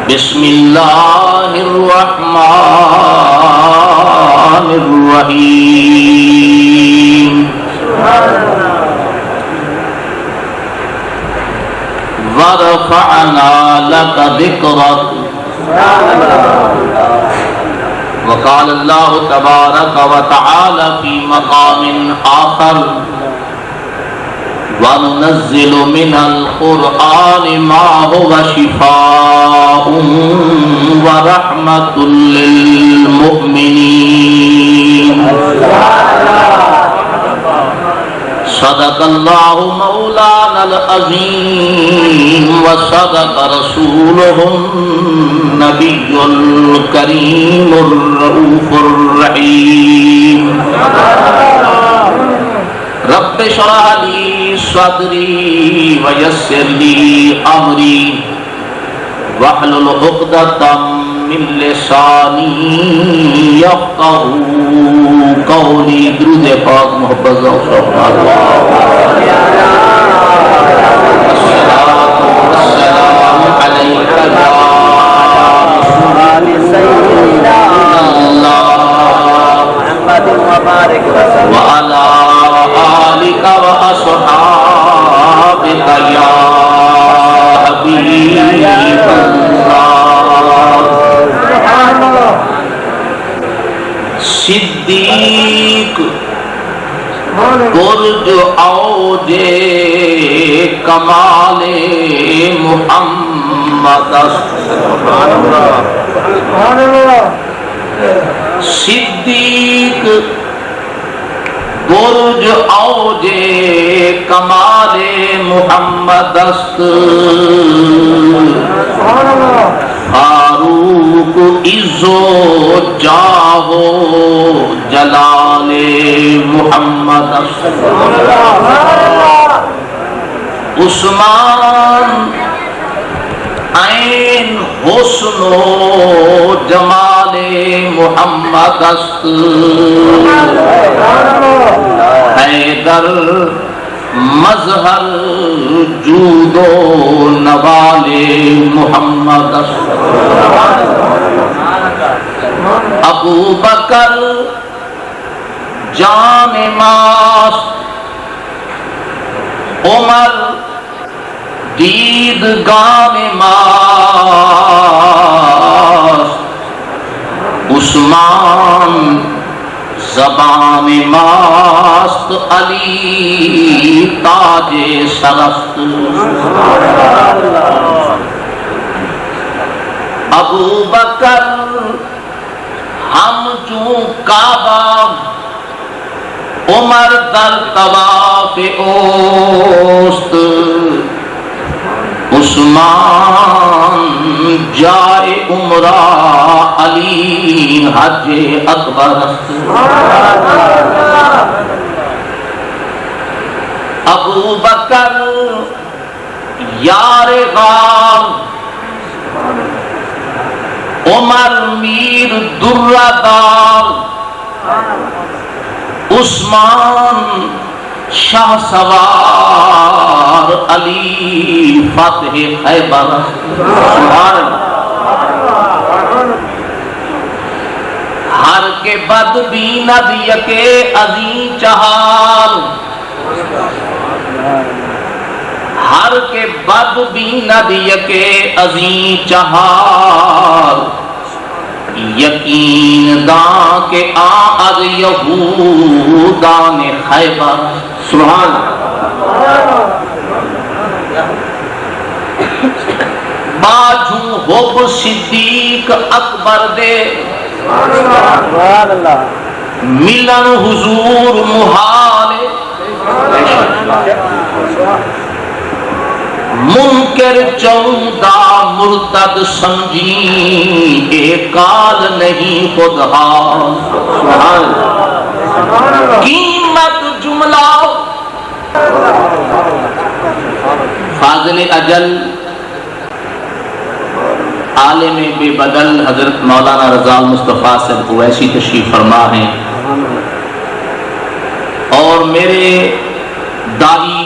بسم اللہ الرحمن الرحیم ورفعنا لك ذکرک وقال اللہ تبارک وتعالی فی مقام آخر وَنُنَزِّلُ مِنَ الْقُرْآنِ مَا هُوَ شِفَاءٌ وَرَحْمَةٌ لِّلْمُؤْمِنِينَ صدق اللہ مولانا العظیم وصدق رسولہ النبی الکریم الرؤوف الرحیم رب اشرح لی صدری ویسر لی امری واحلل عقدۃ من لسانی یفقهوا قولی. درود پاک محبت ذوق شوق الصلاۃ والسلام علیک یا رسول اللہ محمد مبارک وعلی آلک واصحابک یا حبیب اللہ. صدیق برج اوج کمال محمد صدیق برج اوج کمال محمد است. فاروق عز و جاہ و جلال محمد است. عثمان عین حسن و جمال محمد است. حیدر مظہر جود و نوال محمد است. ابو بکر جان ماست، عمر دیدگان ماست، عثمان زبان ماست، علی تاج سرست. ابو بکر ہم چون کعبہ، عمر در طواف اوست، عثمان جائے عمرہ، علی حج اکبر است. ابو بکر یار غار، عمر میر درہ دار، عثمان شاہ سوار، علی فتح خیبر. ہر کے بد بیند یکے عظیم چہار، ہر کے بد بیند یکے عظیم چہار، یقین داں کے آد یہودان خیبر. سبحان باجوں حب صدیق اکبر دے، ملن حضور محال. منکر چودہ مرتد سمجھی، ایک کال نہیں خدا. قیمت جملہ فاضل اجل عالم بے بدل حضرت مولانا رضا مصطفیٰ صاحب اویسی تشریف فرما ہیں، اور میرے داعی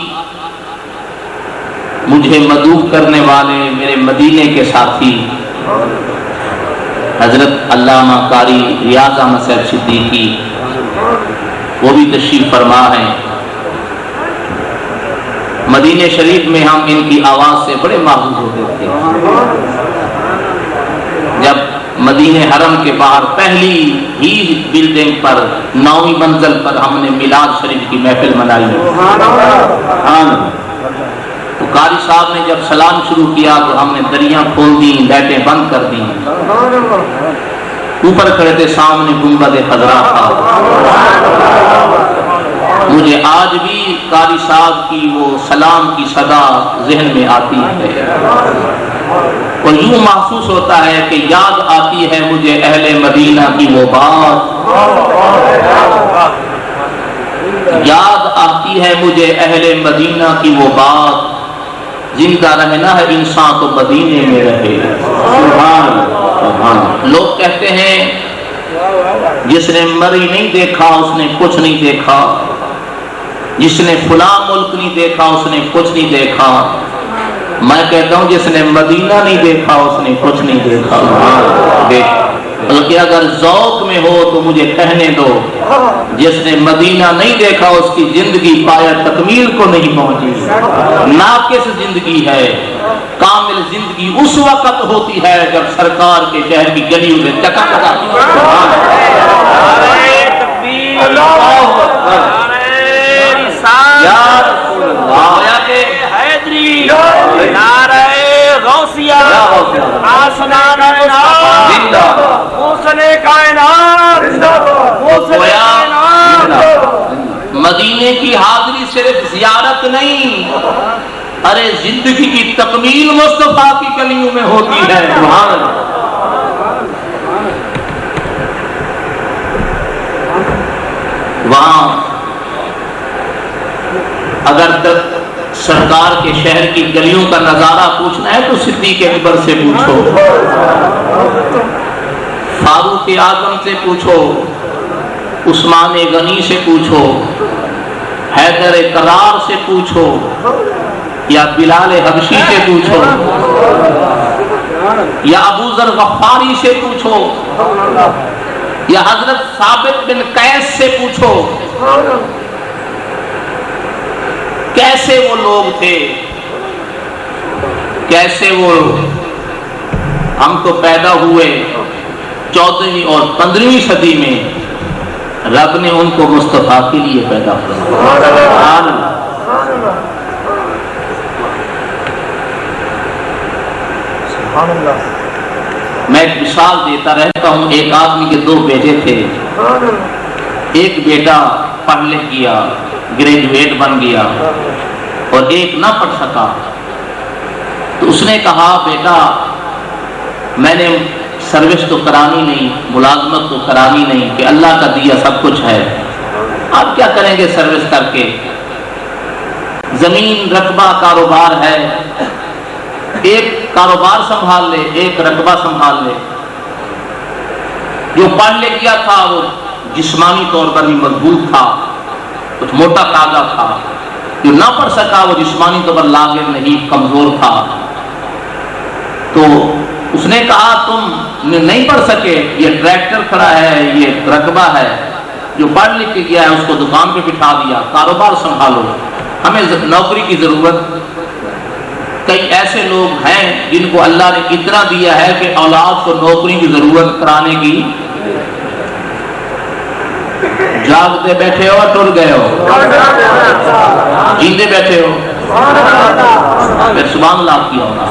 مجھے مدعو کرنے والے میرے مدینے کے ساتھی حضرت علامہ قاری ریاض احمد صاحب صدیقی وہ بھی تشریف فرما ہیں۔ مدینہ شریف میں ہم ان کی آواز سے بڑے محظوظ ہوتے تھے۔ جب مدینہ حرم کے باہر پہلی ہی بلڈنگ پر 9ویں منزل پر ہم نے میلاد شریف کی محفل منائی، تو قاری صاحب نے جب سلام شروع کیا تو ہم نے دریاں کھول دی، لائٹیں بند کر دی۔ اوپر کھڑے تھے، سامنے گنبد خضرا تھا۔ مجھے آج بھی قاری صاحب کی وہ سلام کی صدا ذہن میں آتی ہے، اور یوں محسوس ہوتا ہے کہ یاد آتی ہے مجھے اہل مدینہ کی وہ بات، یاد آتی ہے مجھے اہل مدینہ کی وہ بات، زندہ رہنا ہے انسان تو مدینے میں رہے۔ لوگ کہتے ہیں جس نے مری نہیں دیکھا اس نے کچھ نہیں دیکھا، جس نے فلاں ملک نہیں دیکھا اس نے کچھ نہیں دیکھا۔ میں کہتا ہوں جس نے مدینہ نہیں دیکھا اس نے کچھ نہیں دیکھا۔ بلکہ اگر ذوق میں ہو تو مجھے کہنے دو، جس نے مدینہ نہیں دیکھا اس کی زندگی پایا تکمیل کو نہیں پہنچی، ناقص زندگی ہے۔ کامل زندگی اس وقت ہوتی ہے جب سرکار کے شہر کی گلیوں میں چکا چکا مدینے کی حاضری صرف زیارت نہیں، ارے زندگی کی تکمیل مصطفیٰ کی گلیوں میں ہوتی ہے۔ وہاں اگر سرکار کے شہر کی گلیوں کا نظارہ پوچھنا ہے تو صدیق اکبر سے پوچھو، فاروق اعظم سے پوچھو، عثمان غنی سے پوچھو، حیدر کرار سے پوچھو، یا بلال حبشی سے پوچھو، یا ابو ذر غفاری سے پوچھو، یا حضرت ثابت بن قیس سے پوچھو، کیسے وہ لوگ تھے، کیسے وہ۔ ہم تو پیدا ہوئے 14ویں اور 15ویں صدی میں، رب نے ان کو مصطفیٰ کے لیے پیدا کیا۔ میں ایک مثال دیتا رہتا ہوں۔ ایک آدمی کے 2 بیٹے تھے، ایک بیٹا پڑھ لکھ گیا، گریجویٹ بن گیا، اور ایک نہ پڑھ سکا۔ تو اس نے کہا بیٹا میں نے سروس تو کرانی نہیں، ملازمت تو کرانی نہیں، کہ اللہ کا دیا سب کچھ ہے، آپ کیا کریں گے سروس کر کے؟ زمین رقبہ کاروبار ہے، ایک کاروبار سنبھال لے، ایک رقبہ سنبھال لے۔ جو پڑھ لے گیا تھا وہ جسمانی طور پر بھی مضبوط تھا، کچھ موٹا تازہ تھا۔ جو نہ پڑھ سکا وہ جسمانی طور پر لاغر نہیں، کمزور تھا۔ تو اس نے کہا تم نہیں پڑھ سکے، یہ ٹریکٹر کھڑا ہے، یہ رقبہ ہے، جو پڑھ لکھ کے گیا ہے اس کو دکان پہ بٹھا دیا، کاروبار سنبھالو، ہمیں نوکری کی ضرورت۔ کئی ایسے لوگ ہیں جن کو اللہ نے اتنا دیا ہے کہ اولاد کو نوکری کی ضرورت کرانے کی، جاگتے بیٹھے ہو ٹر گئے ہو، جیتے بیٹھے ہو پھر سبحان اللہ کیا ہوگا۔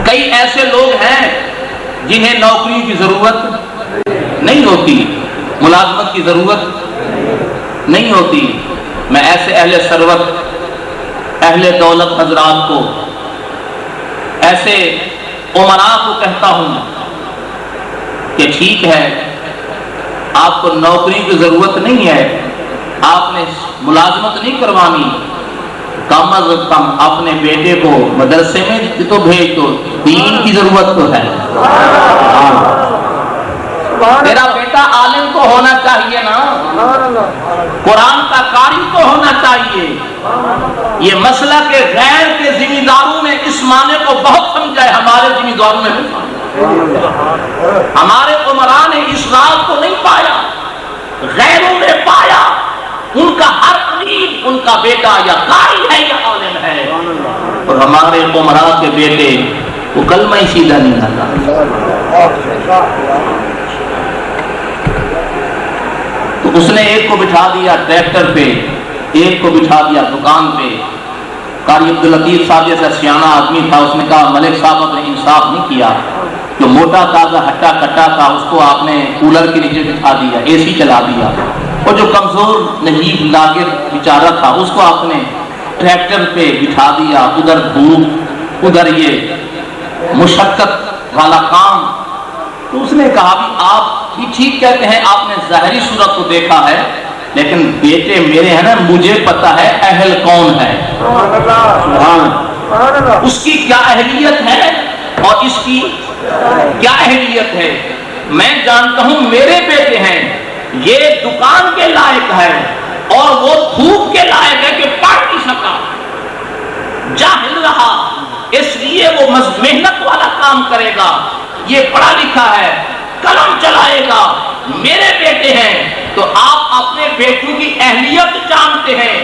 کئی ایسے لوگ ہیں جنہیں نوکری کی ضرورت نہیں ہوتی، ملازمت کی ضرورت نہیں ہوتی۔ میں ایسے اہل ثروت، اہل دولت حضرات کو، ایسے امراء کو کہتا ہوں کہ ٹھیک ہے آپ کو نوکری کی ضرورت نہیں ہے، آپ نے ملازمت نہیں کروانی، کم از کم اپنے بیٹے کو مدرسے میں تو بھیج دو، دین کی ضرورت تو ہے۔ تیرا بیٹا عالم تو ہونا چاہیے نا، قرآن کا قاری تو ہونا چاہیے۔ یہ مسئلہ کہ غیر کے ذمہ داروں نے اس معنی کو بہت سمجھا ہے، ہمارے ذمہ داروں نے نہیں سمجھا۔ ہمارے عمراء نے اس رات کو نہیں پایا، غیروں نے پایا۔ ان کا ہر قریب ان کا بیٹا یا قاری ہے یا عالم ہے، اور ہمارے عمراء کے بیٹے وہ کلمہ ہی سیدھا نہیں آتا۔ تو اس نے ایک کو بٹھا دیا ٹریکٹر پہ، ایک کو بٹھا دیا دکان پہ۔ قاری عبداللطیف صاحب جیسا سیانا آدمی تھا، اس نے کہا ملک صاحب آپ نے انصاف نہیں کیا، جو موٹا تازہ ہٹا کٹا تھا اس کو آپ نے کولر کے نیچے بٹھا دیا، اے سی چلا دیا، اور جو کمزور نحیف لاغر بیچارہ تھا اس کو آپ نے ٹریکٹر پہ بٹھا دیا، ادھر دھوپ ادھر یہ مشقت والا کام۔ تو اس نے کہا بھی آپ بھی ٹھیک کہتے ہیں، آپ نے ظاہری صورت کو دیکھا ہے، لیکن بیٹے میرے ہیں نا، مجھے پتا ہے اہل کون ہے، اس کی کیا اہلیت ہے اور اس کی کیا اہلیت ہے، میں جانتا ہوں میرے بیٹے ہیں، یہ دکان کے لائق ہے اور وہ دھوپ کے لائق ہے کہ پڑھ نہیں سکا، جاہل رہا، اس لیے وہ محنت والا کام کرے گا، یہ پڑھا لکھا ہے، قلم چلائے گا، میرے بیٹے ہیں۔ تو آپ اپنے بیٹوں کی اہلیت جانتے ہیں،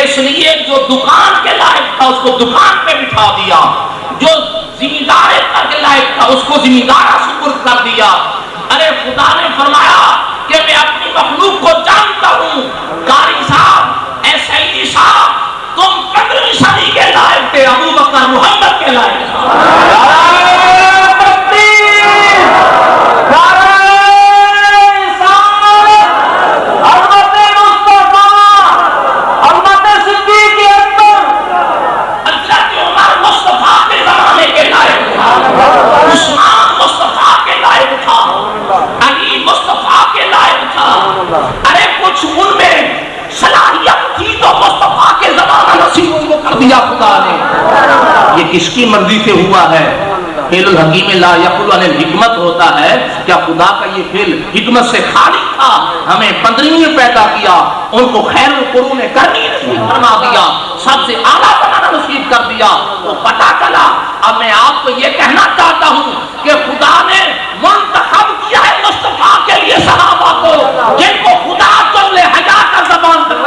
اس لیے جو دکان کے لائق تھا اس کو دکان پہ بٹھا دیا، جو ذمہ دار کے لائق تھا اس کو ذمہ دارہ سپرد کر دیا۔ ارے خدا نے فرمایا کہ میں اپنی مخلوق کو جانتا ہوں، قاری صاحب، اے سیدی صاحب، تم 15ویں صدی کے لائق تھے، ابو بکر محمد کے لائق تھے۔ ارے کچھ ان میں صلاحیت تھی تو مصطفیٰ کے زمانہ نصیب ان کو کر دیا خدا نے۔ یہ کس کی مرضی سے ہوا ہے؟ فعل الحکیم لا یخلو عن الحکمت ہوتا ہے، کیا خدا کا یہ فعل حکمت سے خالی تھا؟ ہمیں 15ویں پیدا کیا، ان کو خیر القرون کرنی نصیب فرما دیا، سب سے اعلیٰ بنانا نصیب کر دیا۔ تو پتہ چلا، اب میں آپ کو یہ کہنا چاہتا ہوں کہ خدا نے منتخب کیا ہے مصطفیٰ کے لیے صحابہ کو، جن کو خدا چن لے حیا کا زبان تک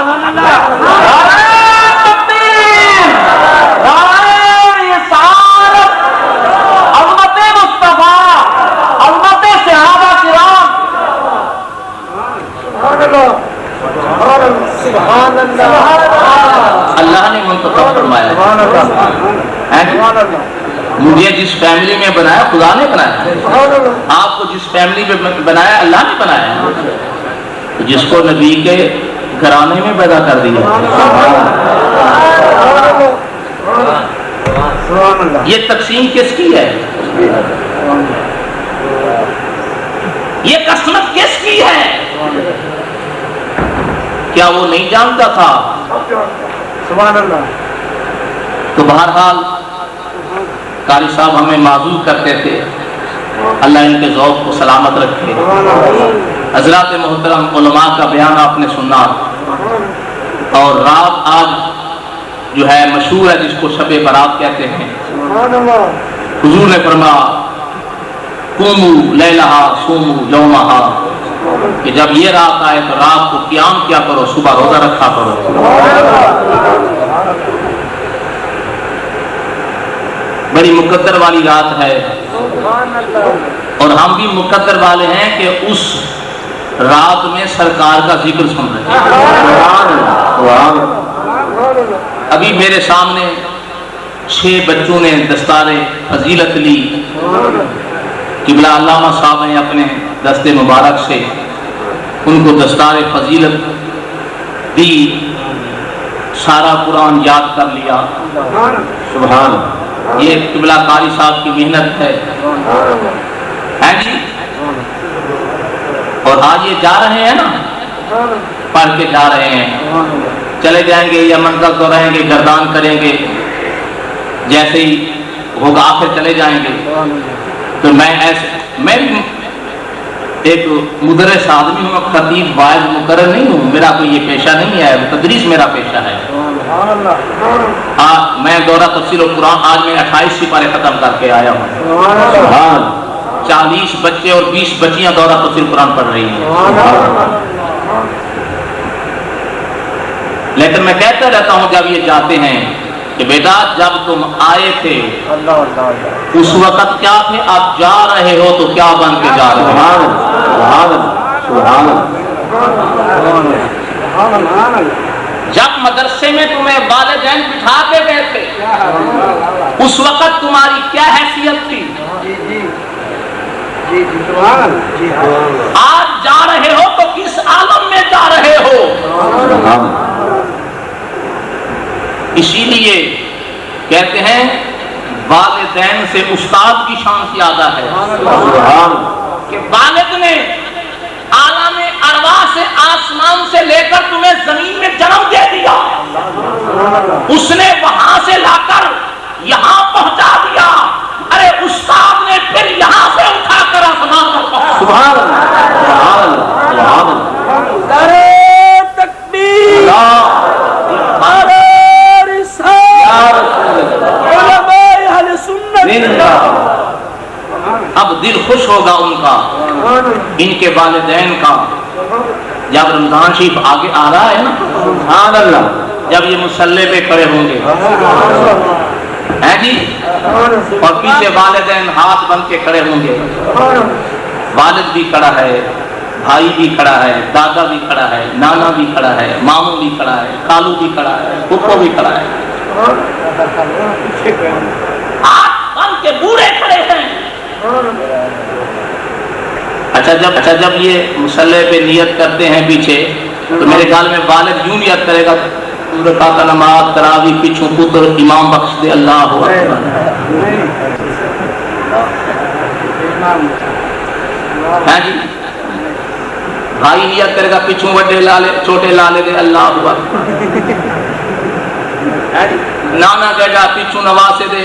اللہ نے منتخب فرمایا۔ مجھے جس فیملی میں بنایا خدا نے بنایا، آپ کو جس فیملی میں بنایا اللہ نے بنایا، جس کو نبی کے گھرانے میں پیدا کر دیا۔ یہ تقسیم کس کی ہے؟ یہ قسمت کس کی ہے؟ کیا وہ نہیں جانتا تھا؟ سبحان اللہ۔ تو بہرحال قاری صاحب ہمیں معذور کرتے تھے، اللہ ان کے ذوق کو سلامت رکھے۔ حضرات محترم علماء کا بیان آپ نے سنا، اور رات آج جو ہے مشہور ہے جس کو شب برات کہتے ہیں۔ حضور نے فرمایا قوموا لیلہا صوموا یومہا، کہ جب یہ رات آئے تو رات کو قیام کیا کرو، صبح روزہ رکھا کرو۔ بڑی مقدر والی رات ہے، اور ہم بھی مقدر والے ہیں کہ اس رات میں سرکار کا ذکر سن رہے ہیں۔ ابھی میرے سامنے 6 بچوں نے دستار فضیلت لی، قبلہ علامہ صاحب نے اپنے دست مبارک سے ان کو دستار فضیلت دی، سارا قرآن یاد کر لیا۔ سبحان، یہ قبلہ قاری صاحب کی محنت ہے جی۔ اور آج یہ جا رہے ہیں نا، پڑھ کے جا رہے ہیں، چلے جائیں گے یا منزل تو رہیں گے، گردان کریں گے، جیسے ہی ہوگا آخر چلے جائیں گے۔ تو میں ایک مدرس آدمی ہوں، میں خطیب واعظ مقرر نہیں ہوں، میرا کوئی یہ پیشہ نہیں ہے، تدریس میرا پیشہ ہے۔ میں دورہ تفسیر القرآن آج میں 28 سپارے ختم کر کے آیا ہوں۔ 40 بچے اور 20 بچیاں دورہ تفسیر قرآن پڑھ رہی ہیں، لیکن میں کہتا رہتا ہوں جب یہ جاتے ہیں کہ بیٹا جب تم آئے تھے اس وقت کیا تھے، اب جا رہے ہو تو کیا بن کے جا رہے ہو۔ جب مدرسے میں تمہیں والدین بٹھا کے گئے تھے اس وقت تمہاری کیا حیثیت تھی، آج جا رہے ہو تو کس عالم میں جا رہے ہو۔ اسی لیے کہتے ہیں والدین سے استاد کی شان زیادہ ہے، کہ والد نے عالم ارواح سے آسمان سے لے کر تمہیں زمین میں جنم دے دیا، اس نے وہاں سے لا کر یہاں پہنچا دیا، ارے استاد نے پھر یہاں سے اٹھا کر آسمان پر پہنچا۔ سبحان اللہ، سبحان اللہ، نعرہ تکبیر، نعرہ اب دل خوش ہوگا ان کا، ان کے والدین کا، جب رمضان شریف آگے آ رہا ہے نا، سبحان اللہ، جب یہ مصلی پہ کھڑے ہوں گے ہیں جی، اور پیچھے والدین ہاتھ بن کے کھڑے ہوں گے، والد بھی کھڑا ہے، بھائی بھی کھڑا ہے، دادا بھی کھڑا ہے، نانا بھی کھڑا ہے، ماموں بھی کھڑا ہے، خالو بھی کھڑا ہے، پھپھو بھی کھڑا ہے، ہاتھ بن کے بوڑھے کھڑے ہیں۔ اچھا جب یہ مصلی پہ نیت کرتے ہیں پیچھے، تو میرے خیال میں والد یوں نیت کرے گا، رکعت نماز تراویح پیچھوں پتر امام بخش دے، اللہ اکبر۔ ہاں جی، بھائی نیت کرے گا پیچھوں بڑے لالے چھوٹے لالے دے، اللہ اکبر۔ نانا کہے گا پیچھوں نواسے دے،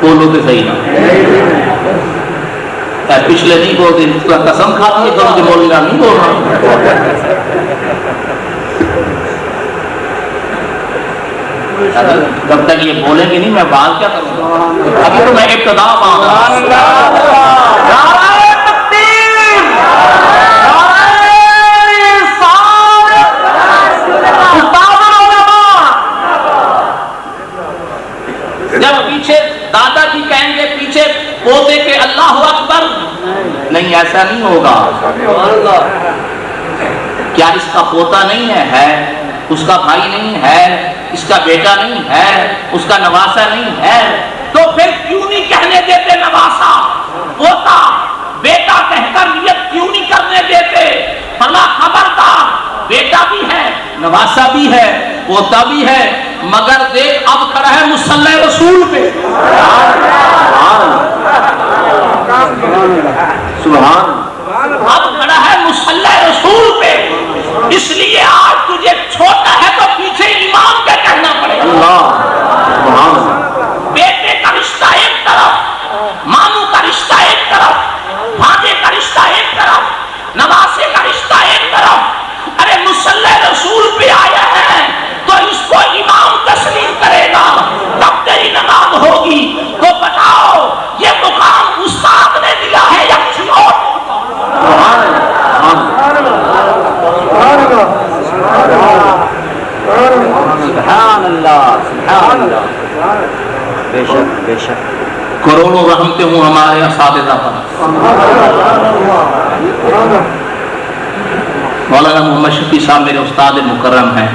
بولو تو صحیح نا، پچھلے نہیں بولتے، قسم کھاتی ہے کہ بولنا نہیں بولنا۔ جب تک یہ بولیں گے نہیں میں بات کیا کروں گا، ابھی تو میں ابتدا مانگ رہا ہوں۔ جب پیچھے دادا جی کہیں گے پیچھے پوتے کے اللہ اکبر، نہیں ایسا نہیں ہوگا۔ کیا اس کا پوتا نہیں ہے، اس کا بھائی نہیں ہے، اس کا بیٹا نہیں ہے، اس کا نواسا نہیں ہے، تو پھر کیوں نہیں کہنے دیتے نواسا، پوتا، بیٹا کہہ کر نیت کیوں نہیں کرنے دیتے؟ فرما خبردار، بیٹا بھی ہے، نواسا بھی ہے، پوتا بھی ہے، مگر دیکھ اب کھڑا ہے مصلی رسول پہ، سبحان، اب کھڑا ہے مصلی رسول پہ، اس لیے آج تجھے چھوٹا ہے تو پیچھے امام کے کہنا پڑے گا۔ بیٹے کا رشتہ ایک طرف، ماموں کا رشتہ ایک طرف، بھانجے کا رشتہ ایک طرف، نواسے کا رشتہ ایک طرف، ارے مصلی رسول پہ آیا ہے تو اس کو امام تسلیم کرے گا، تب تیری نماز ہوگی۔ تو بتاؤ یہ مقام استاد نے دیا ہے یا کسی اور؟ سبحان اللہ، سبحان اللہ، بے شک بے شک، کروڑوں رحمتیں ہوں ہمارے اساتذہ پر۔ مولانا محمد شفیع صاحب میرے استاد مکرم ہیں،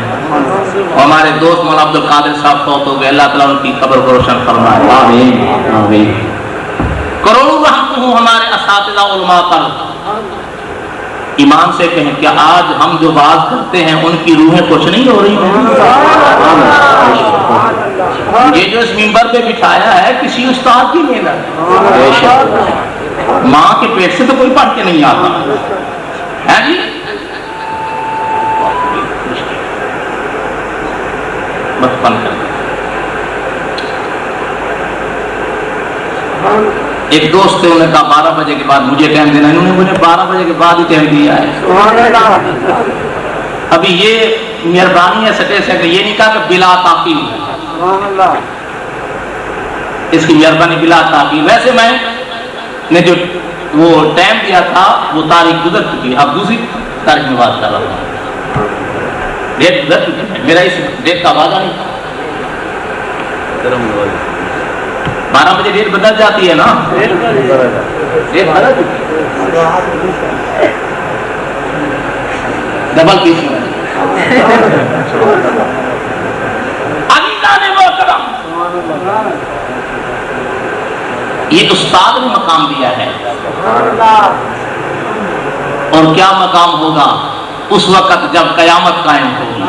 ہمارے دوست مولانا عبد القادر صاحب فوت ہو گئے، اللہ تعالیٰ ان کی قبر کو روشن فرمائے، آمین آمین۔ کروڑوں رحمتیں ہوں ہمارے اساتذہ علماء پر۔ ایمان سے کہیں کہ آج ہم جو بات کرتے ہیں ان کی روحیں کچھ نہیں ہو رہی ہیں؟ یہ جو اس منبر پہ بٹھایا ہے کسی استاد کی محنت، ماں کے پیٹ سے تو کوئی پڑھ کے نہیں آتا ہے جی۔ بچپن کر ایک دوست تھے، انہوں نے کہا 12 بجے کے بعد مجھے ٹائم دینا، انہوں نے مجھے 12 بجے کے بعد ہی ٹائم دیا ہے. سبحان اللہ. ابھی یہ مہربانی ہے سٹے سے کہ یہ نہیں کہا کہ بلا تاخیر، سبحان اللہ. اس کی مہربانی بلا تاخیر. ویسے میں نے جو وہ ٹائم دیا تھا وہ تاریخ گزر چکی، اب دوسری تاریخ میں بات کر رہا ہوں. ڈیٹ گزر چکی ہے، میرا اس ڈیٹ کا وعدہ نہیں تھا. 12 بجے ڈیٹ بدل جاتی ہے نا، ڈیٹ بدل چکی ہے. ڈبل پیس یہ استاد نے مقام دیا ہے، اور کیا مقام ہوگا اس وقت جب قیامت قائم ہوگی.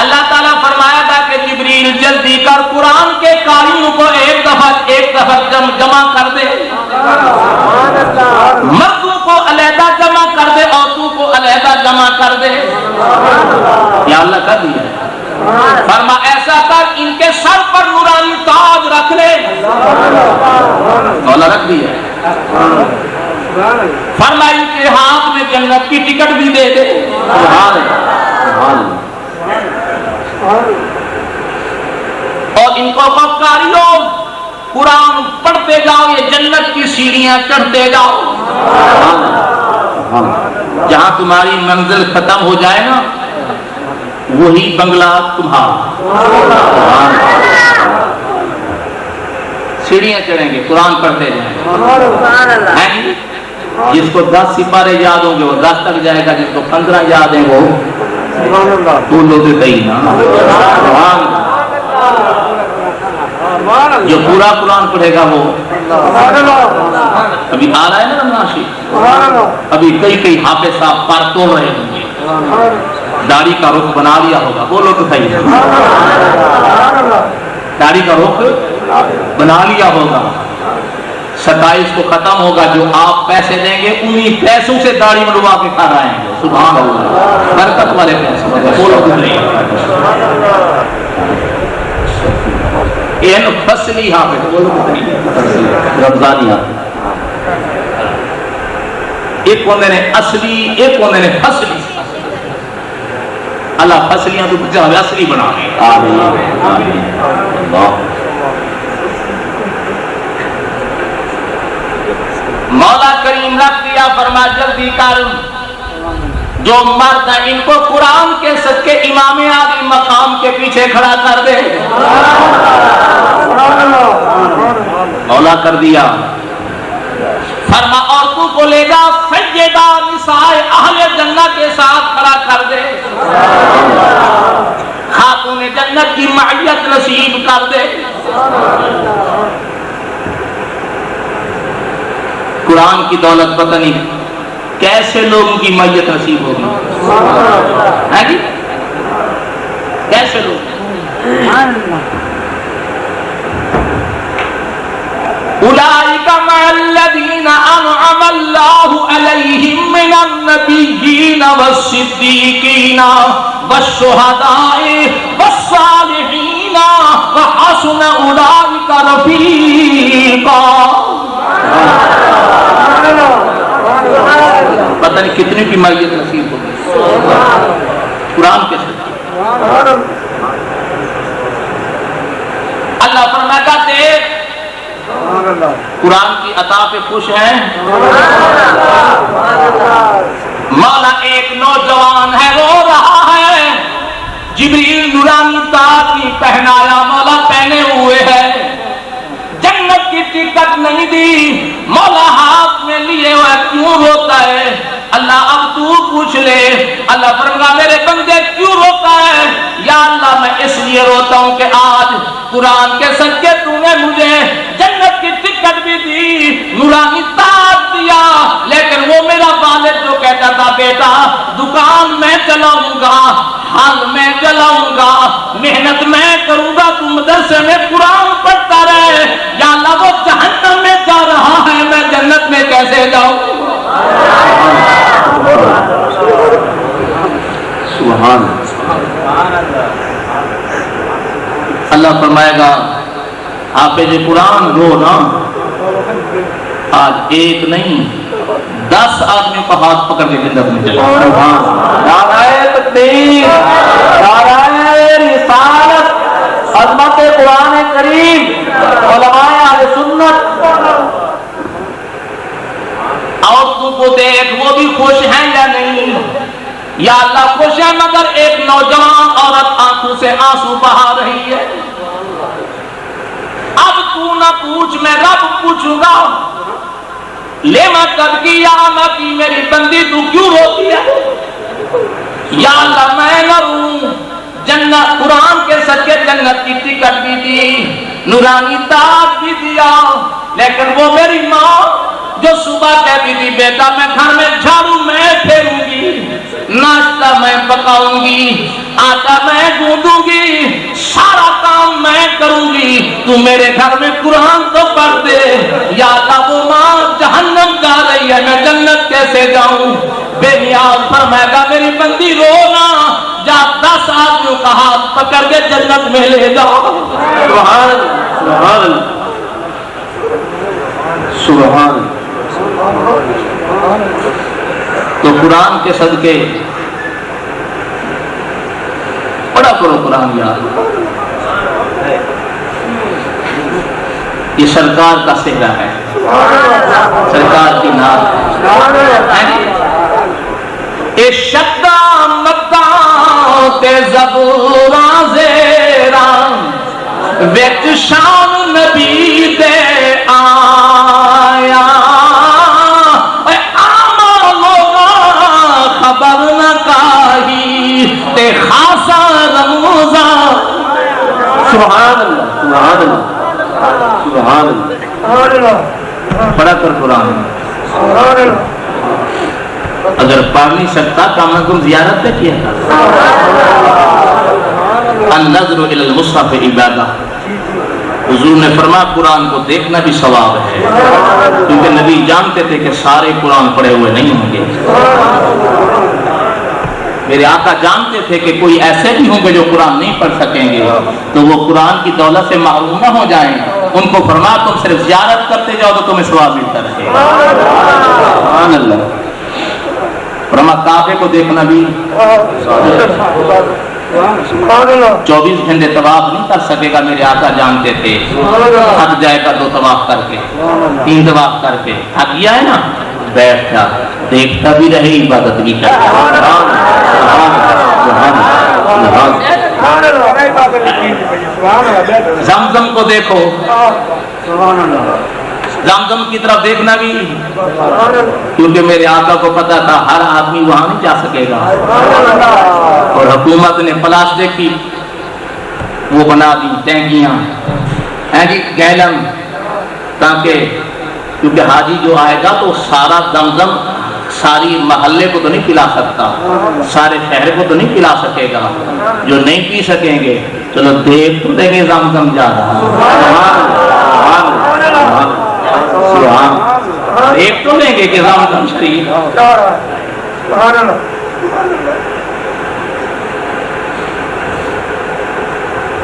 اللہ تعالیٰ فرمایا تھا کہ جبریل جلدی کر قرآن کے قاریوں کو ایک دفعہ جمع کر دے، مردوں کو علیحدہ جمع کر دے، عورتوں کو علیحدہ جمع کر دے. یا اللہ کر دیا. فرما ایسا کر ان کے سر پر نورانی تاج رکھ لے. مولا رکھ دیا. فرما ان کے ہاتھ میں جنت کی ٹکٹ بھی دے دے. اور ان کو قاریوں قرآن پڑھتے جاؤ، یہ جنت کی سیڑھیاں چڑھتے جاؤ. جہاں تمہاری منزل ختم ہو جائے نا وہی بنگلہ تمہارا. سیڑھیاں چڑھیں گے، قرآن پڑھتے جائیں. جس کو 10 سپارے یاد ہوں گے وہ 10 تک جائے گا، جس کو 15 یاد ہیں وہ بولو تو صحیح نا. جو پورا قرآن پڑھے گا وہ ابھی آ رہا ہے نا رمضان شریف، ابھی کئی حافظ صاحب پر توڑ رہے ہوں گے، داڑھی کا رخ بنا لیا ہوگا. بولو تو صحیح، داڑھی کا رخ بنا لیا ہوگا. 27 کو ختم ہوگا، جو آپ پیسے دیں گے انہی پیسوں سے داڑھی منڈوا کے کھا رہے ہیں. سبحان اللہ، برکت والے پیسے. بولو تو صحیح. این فصلی حافظ، بولو تو صحیح، رمضانی حافظ. ایک بندے نے اصلی، ایک بندے نے فصلی. اللہ فصلیاں تو بچہ اصلی بنا دے. مولا کریم رکھ دیا. فرما جلدی کر، جو مرد ہیں ان کو قرآن کے صدقے امام عالی مقام کے پیچھے کھڑا کر دے. مولا کر دیا. فرما عورتوں کو لے جا سیدہ نساء اہل جنت کے ساتھ کھڑا کر دے. خاتون جنت کی معیت نصیب کر دے. قرآن کی دولت پتہ نہیں کیسے لوگوں کی معیت نصیب ہوگی. ہے جی کیسے لوگ. اولئک مع الذین انعم اللہ علیہم من النبیین والصدیقین والشہداء والصالحین وحسن اولئک رفیقا. پتہ نہیں کتنے کی معیت نصیب ہوگی قرآن کے ساتھ. اللہ فرماتا ہے قرآن کی عطا پہ خوش ہیں. مولا ایک نوجوان ہے رو رہا ہے، جبریل نورانی تاج بھی پہنایا، مولا پہنے ہوئے ہے، جنت کی ٹکٹ نہیں دی، مولا ہاتھ میں لیے ہوئے کیوں روتا ہے؟ اللہ اب تو پوچھ لے. اللہ فرمایا میرے بندے کیوں روتا ہے؟ یا اللہ میں اس لیے روتا ہوں کہ آج قرآن کے صدقے تو نے مجھے جنت کی ٹکٹ بھی دی، نورانی تاج دیا، لیکن وہ میرا والد جو کہتا تھا بیٹا دکان میں چلاؤں گا، حال میں چلاؤں گا، محنت میں کروں گا، تو مدرسے میں قرآن پڑھتا رہے. یا اللہ وہ جہنم میں جا رہا ہے، میں جنت میں کیسے جاؤں؟ سبحان اللہ. اللہ فرمائے گا حافظ قرآن رو نا، آج ایک نہیں 10 آدمی کو ہاتھ پکڑ کے جنت میں چلے. نعرہ تکبیر، نعرہ رسالت، عظمت قرآن کریم، علماء اہل سنت. عورتوں کو دیکھ، وہ بھی خوش ہیں یا نہیں؟ یا اللہ خوش ہے، مگر ایک نوجوان عورت آنکھوں سے آنسو بہا رہی ہے. اب تو نہ پوچھ، میں رب پوچھوں گا، لیما تبکی یا امتی، میری بندی تو کیوں روتی ہے؟ یا اللہ میں نہ روں، جنت قرآن کے صدقے جنت کی ٹکٹ بھی دی، نورانی تاج بھی دیا، لیکن وہ میری ماں جو صبح کہتی تھی بیٹا میں گھر میں جھاڑو میں پھیروں گی، ناشتہ میں پکاؤں گی، آٹا میں گوندوں گی، سارا کام میں کروں گی، تو میرے گھر میں قرآن تو پڑھ دے. یا اللہ وہ ماں جہنم جا رہی ہے، میں جنت کیسے جاؤں؟ بے نیاز فرمائے گا میری بندی رونا، جا 10 آدمیوں کا ہاتھ پکڑ کے جنت میں لے جاؤ. سبحان سبحان سبحان. تو قرآن کے صدقے پڑھا کرو قرآن یار. یہ سرکار کا صحرا ہے، سرکار کی نعت ہے. اے شدہ مداں تے زبوراں زیراں وچ شان نبی دے آیا، خبر نہ کاہی تے خاصا رموزا. سبحان اللہ سبحان اللہ. پڑھا کر قرآن. اگر پڑھ نہیں سکتا کم از کم زیارت پہ کیا تھا. النظر الی المصحف عبادہ. حضور نے فرمایا قرآن کو دیکھنا بھی ثواب ہے، کیونکہ نبی جانتے تھے کہ سارے قرآن پڑھے ہوئے نہیں ہوں گے. میرے آقا جانتے تھے کہ کوئی ایسے بھی ہوں گے جو قرآن نہیں پڑھ سکیں گے، تو وہ قرآن کی دولت سے محروم نہ ہو جائیں. ان کو فرمایا تم صرف زیارت کرتے جاؤ تو تمہیں ثواب ملتا رہے. سبحان اللہ. فرمایا کعبے کو دیکھنا بھی 24 گھنٹے طواف نہیں کر سکے گا. میرے آقا جانتے تھے تھک جائے گا 2 طواف کر کے، 3 طواف کر کے تھک گیا ہے نا، بیٹھ جا، دیکھتا بھی رہے عبادت بھی کرتا. زمزم کو دیکھو، زمزم کی طرف دیکھنا بھی، کیونکہ میرے آقا کو پتا تھا ہر آدمی وہاں نہیں جا سکے گا. اور حکومت نے پلاسٹک کی وہ بنا دی ٹینکیاں، گیلن، تاکہ کیونکہ حاجی جو آئے گا تو سارا زمزم ساری محلے کو تو نہیں پلا سکتا، سارے شہر کو تو نہیں پلا سکے گا. جو نہیں پی سکیں گے چلو دیکھ تو دیں گے زمزم جا رہا، دیکھ تو لیں گے کہ زمزم شریف.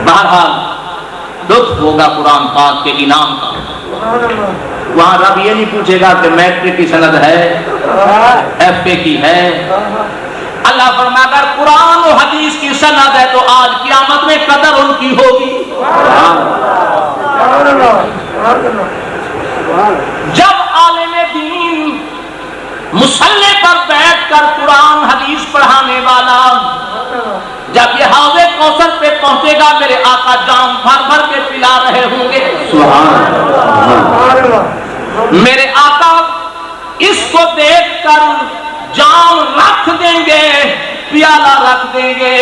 بہرحال لطف ہوگا قرآن پاک کے انعام کا. وہاں رب یہ نہیں پوچھے گا کہ میٹرک کی سند ہے، ایف اے کی ہے. اللہ فرماتا اگر قرآن و حدیث کی سند ہے تو آج قیامت میں قدر ان کی ہوگی. جب عالم دین مصلی پر بیٹھ کر قرآن حدیث پڑھانے والا جب یہ حوض کوثر پہ پہنچے گا میرے آقا جام بھر بھر کے پلا رہے ہوں گے. میرے آقا اس کو دیکھ کر جام رکھ دیں گے، پیالہ رکھ دیں گے،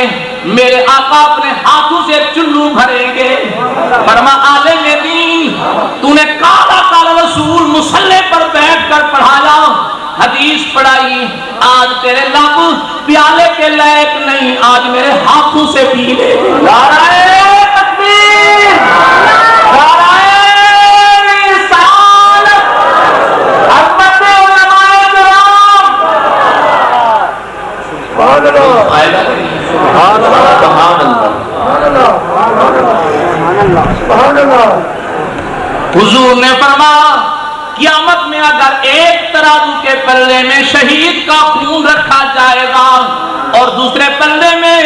میرے آقا اپنے ہاتھوں سے چلو بھریں گے. فرما عالم دین تو نے کالا کالا رسول مصلی پر بیٹھ کر پڑھایا، حدیث پڑھائی، آج تیرے لب پیالے کے لائق نہیں، آج میرے ہاتھوں سے پی لے. نعرہ تکبیر، نعرہ رسالت، عظمت علماء کرام. سبحان اللہ، سبحان اللہ، سبحان اللہ. حضور نے فرمایا قیامت میں اگر ایک ترازو کے پلے میں شہید کا خون رکھا جائے گا اور دوسرے پلے میں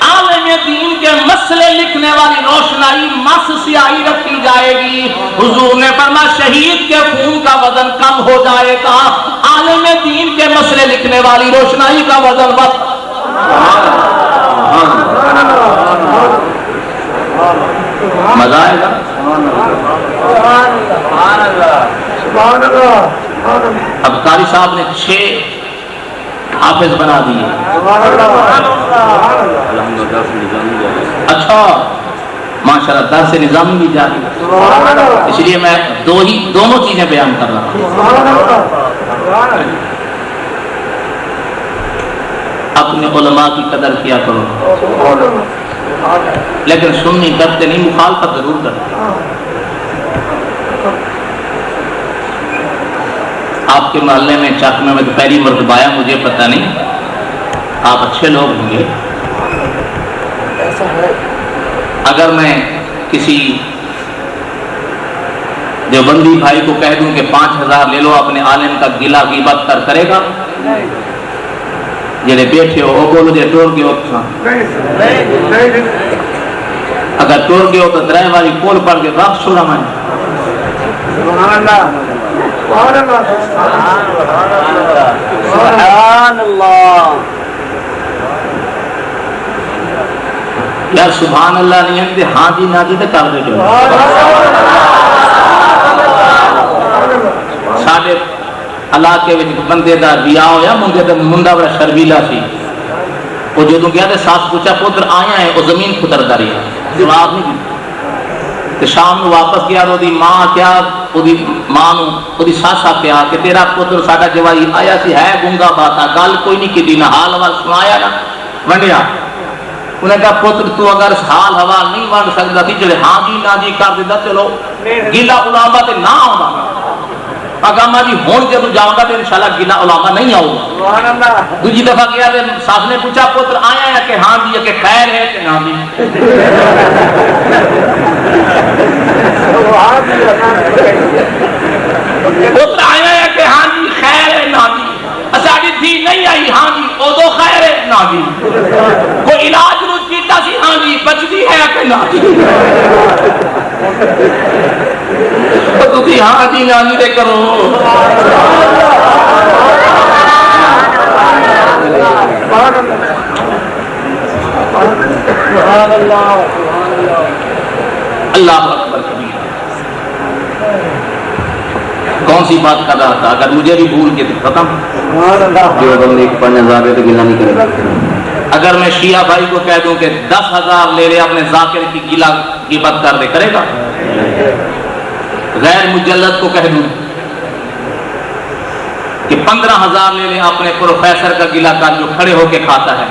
عالم دین کے مسئلے لکھنے والی روشنائی مس سیاہی رکھی جائے گی، حضور نے فرمایا شہید کے خون کا وزن کم ہو جائے گا، عالم دین کے مسئلے لکھنے والی روشنائی کا وزن بس۔ مزہ آئے گا؟ اب قاری صاحب نے 6 حافظ بنا دیے۔ اچھا ماشاءاللہ درس نظامی بھی جاری، اس لیے میں دونوں چیزیں بیان کر رہا ہوں۔ اپنے علماء کی قدر کیا کرو، لیکن سنی کرتے نہیں، مخالفت ضرور کرتے۔ آپ کے محلے میں چاکمے میں تو پہلی مرتبہ آیا، مجھے پتہ نہیں، آپ اچھے لوگ ہوں گے۔ اگر میں کسی دیوبندی بھائی کو کہہ دوں کہ 5000 لے لو اپنے عالم کا گلہ غیبت کرے گا؟ جڑے بیٹھے ہو وہ بولو جے ٹور گئے ہو، اگر ٹور گئے ہو تو درائے والی پول پڑ کے واپس چھوڑا میں۔ سبحان اللہ، یار سبحان اللہ نہیں ہے، ہاں جی نہ جی تو کر دے جو ساڑھے علاقے میں بندے دا بیاہ ہویا، منڈا بڑا شربیلا سی، وہ جو گیا تھے ساس پوچھا پتر آیا ہے، وہ زمین خطر داری ہے، جواب نہیں دی۔ شام میں واپس گیا تو دی ماں کیا، وہ دی ماں نو وہ دی ساسا کیا کہ تیرا پتر ساڑا جوائی آیا سی ہے گنگا باتا، گال کوئی نہیں کی دی، نہ حال حوال سنایا نہ ونڈیا۔ انہیں کہا پتر تو اگر حال حوال نہیں ونڈ سکتا تھی چلے ہاں جی نہ جی کر دیتا، چلو گیلا علامہ تے نہ آؤں گا۔ اگاما جی ہون جب جاؤں گا تو انشاءاللہ گیلا علامہ نہیں آؤں گا۔ دوسری دفعہ کیا کہ ساس نے پوچھا پتر آیا ہے کہ ہاں جی کہ خیر ہے کہ نہ جی؟ پتر آیا ہے کہ ہاں جی خیر ہے نہ جی؟ ساڑی تھی نہیں آئی ہاں جی او دو خیر ہے نہ جی؟ کوئی علاج روز کیتا سی ہاں جی بچتی ہے کہ نہ جی؟ تو تھی ہاں جی نہ جی دے کرو۔ اللہ اکبر کبیر۔ کون سی بات کر رہا تھا؟ اگر مجھے بھی بھول کے تو ختم۔ جو بندے 5000 ہے تو گلہ نہیں کرے گا۔ اگر میں شیعہ بھائی کو کہہ دوں کہ 10,000 لے لے اپنے ذاکر کی گلہ غیبت کر دے، کرے گا؟ غیر مجلد کو کہہ دوں کہ 15,000 لے لے اپنے پروفیسر کا گلہ کر جو کھڑے ہو کے کھاتا ہے،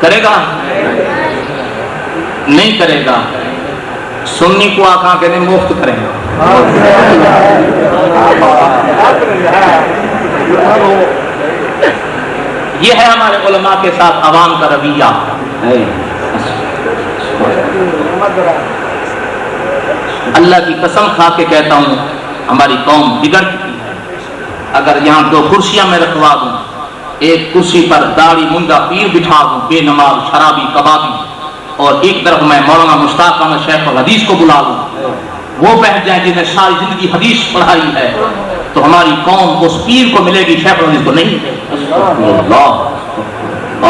کرے گا؟ نہیں کرے گا۔ سنی کو آقا کہنے مفت کریں گا۔ یہ ہے ہمارے علماء کے ساتھ عوام کا رویہ۔ اللہ کی قسم کھا کے کہتا ہوں ہماری قوم بگڑ چکی ہے۔ اگر یہاں 2 کرسیاں میں رکھوا دوں، ایک کرسی پر داڑھی منڈا پیر بٹھا دوں، بے نماز شرابی کبابی، اور ایک طرف میں مولانا مشتاق احمد شیخ الحدیث کو بلا لوں، وہ بیٹھ جائیں جنہیں ساری زندگی حدیث پڑھائی ہے، تو ہماری قوم اس پیر کو ملے گی، شیخ الحدیث کو نہیں ملے گی۔